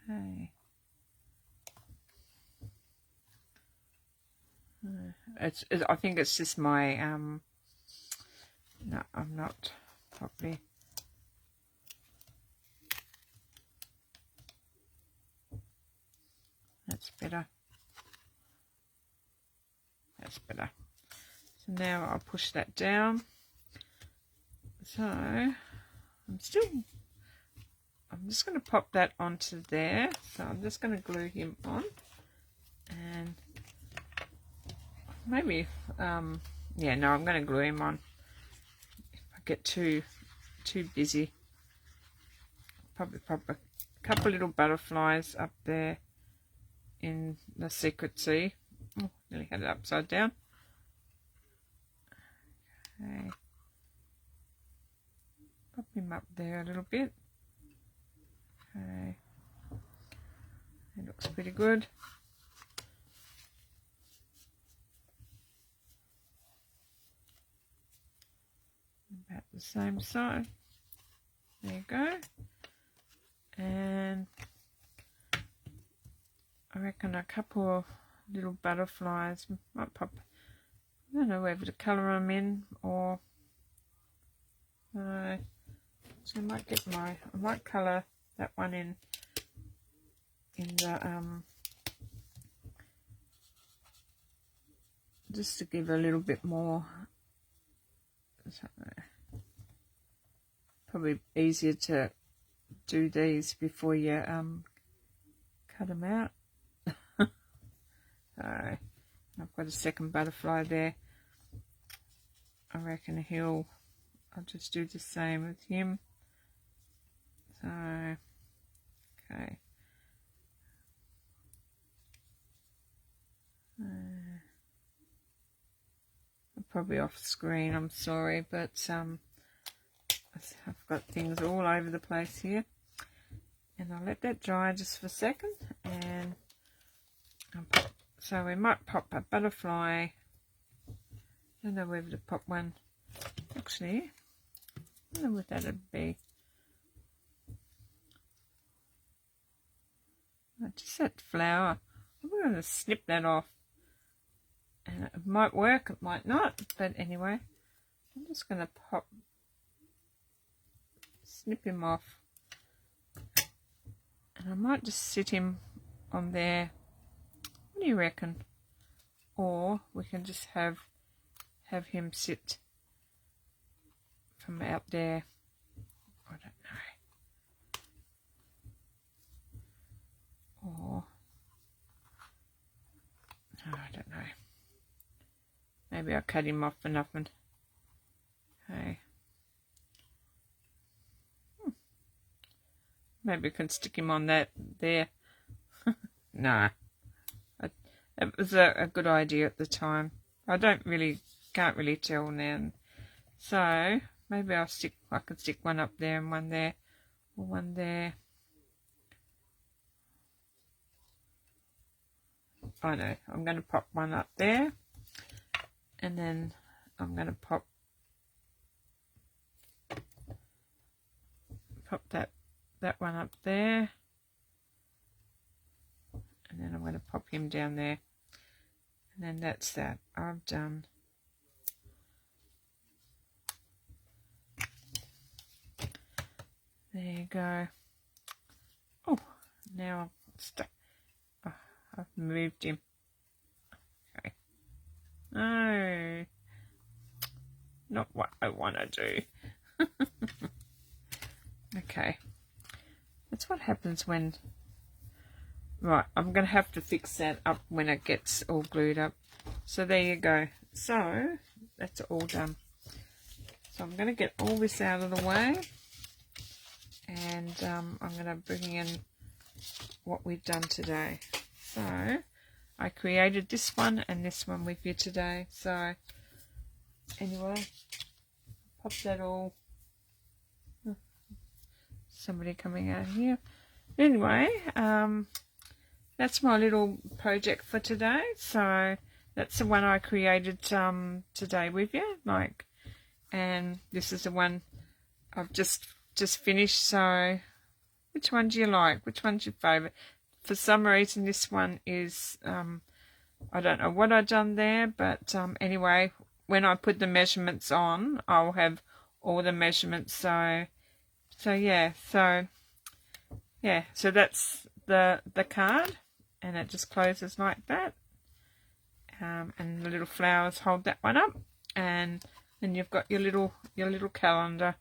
Okay. I think it's just my no, I'm not properly. That's better. That's better. So now I'll push that down. So I'm still I'm just going to pop that onto there. So I'm just going to glue him on, and maybe yeah, no, I'm going to glue him on. If I get too busy, probably pop a couple little butterflies up there in the secret sea. Oh, nearly had it upside down. Okay, pop him up there a little bit. Okay, it looks pretty good. About the same size. There you go. And I reckon a couple of little butterflies might pop. I don't know whether to colour them in or so I might get I might colour that one in the just to give a little bit more. Probably easier to do these before you cut them out. So I've got a second butterfly there. I reckon I'll just do the same with him. So okay. I'm probably off screen, I'm sorry, but I've got things all over the place here, and I'll let that dry just for a second. And so we might pop a butterfly. I don't know whether to pop one. Actually, I don't know what that would be. Just that flower. I'm going to snip that off. And it might work, it might not. But anyway, I'm just going to snip him off. And I might just sit him on there. What do you reckon? Or we can just have him sit from out there. I don't know. Or no, I don't know. Maybe I'll cut him off for nothing. Okay. Maybe I can stick him on that there. Nah. It was a good idea at the time. I can't really tell now. So maybe I can stick one up there and one there, or one there. I know. I'm going to pop one up there, and then I'm going to pop that one up there, and then I'm going to pop him down there, and then that's that. I've done. There you go. Oh, now I'm stuck. Oh, I've moved him. Okay. No, not what I want to do. Okay. That's what happens when... Right, I'm going to have to fix that up when it gets all glued up. So there you go. So, that's all done. So I'm going to get all this out of the way. And I'm going to bring in what we've done today. So, I created this one and this one with you today. So, anyway, pop that all... Somebody coming out here. Anyway, that's my little project for today. So that's the one I created today with you. And this is the one I've just finished. So which one do you like? Which one's your favourite? For some reason, this one is I don't know what I've done there, but anyway, when I put the measurements on, I'll have all the measurements. So yeah, so that's the card, and it just closes like that, and the little flowers hold that one up, and then you've got your little calendar,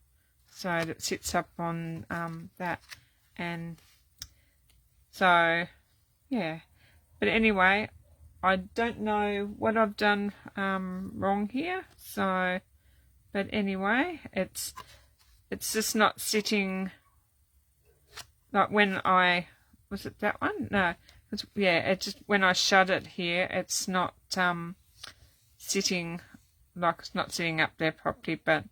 so that sits up on that, And so, yeah. But anyway, I don't know what I've done wrong here. So, but anyway, it's just not sitting like when I, was it that one? No. Yeah, it just, when I shut it here, it's not sitting, like it's not sitting up there properly, but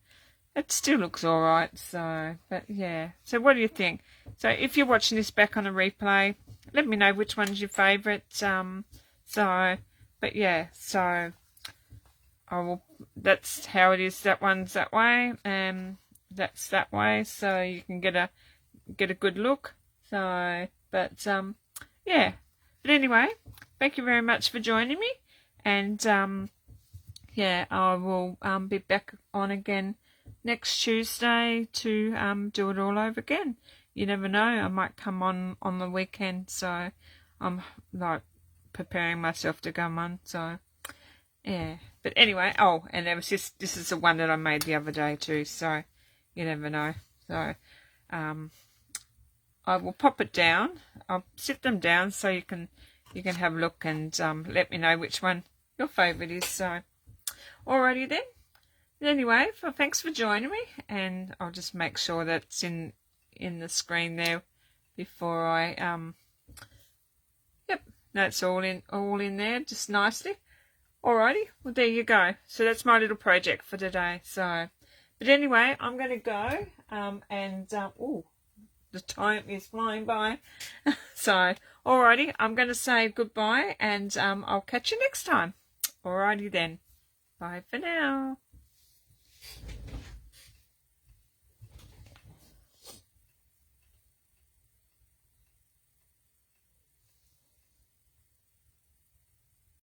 it still looks alright. So, but yeah. So what do you think? So if you're watching this back on a replay, let me know which one's your favourite. So, but yeah, so I will, that's how it is. That one's that way, that's that way, so you can get a good look. So, but yeah. But anyway, thank you very much for joining me, and yeah, I will be back on again next Tuesday to do it all over again. You never know, I might come on the weekend, so I'm like preparing myself to come on. So yeah, but anyway, oh, and it was just, this is the one that I made the other day too, so you never know. So I will pop it down. I'll sit them down so you can have a look and let me know which one your favourite is. So alrighty then. Anyway, well, thanks for joining me, and I'll just make sure that's in the screen there before I yep, that's all in there just nicely. Alrighty, well there you go. So that's my little project for today. So, but anyway, I'm going to go and oh, the time is flying by. So, alrighty, I'm going to say goodbye, and I'll catch you next time. Alrighty then. Bye for now.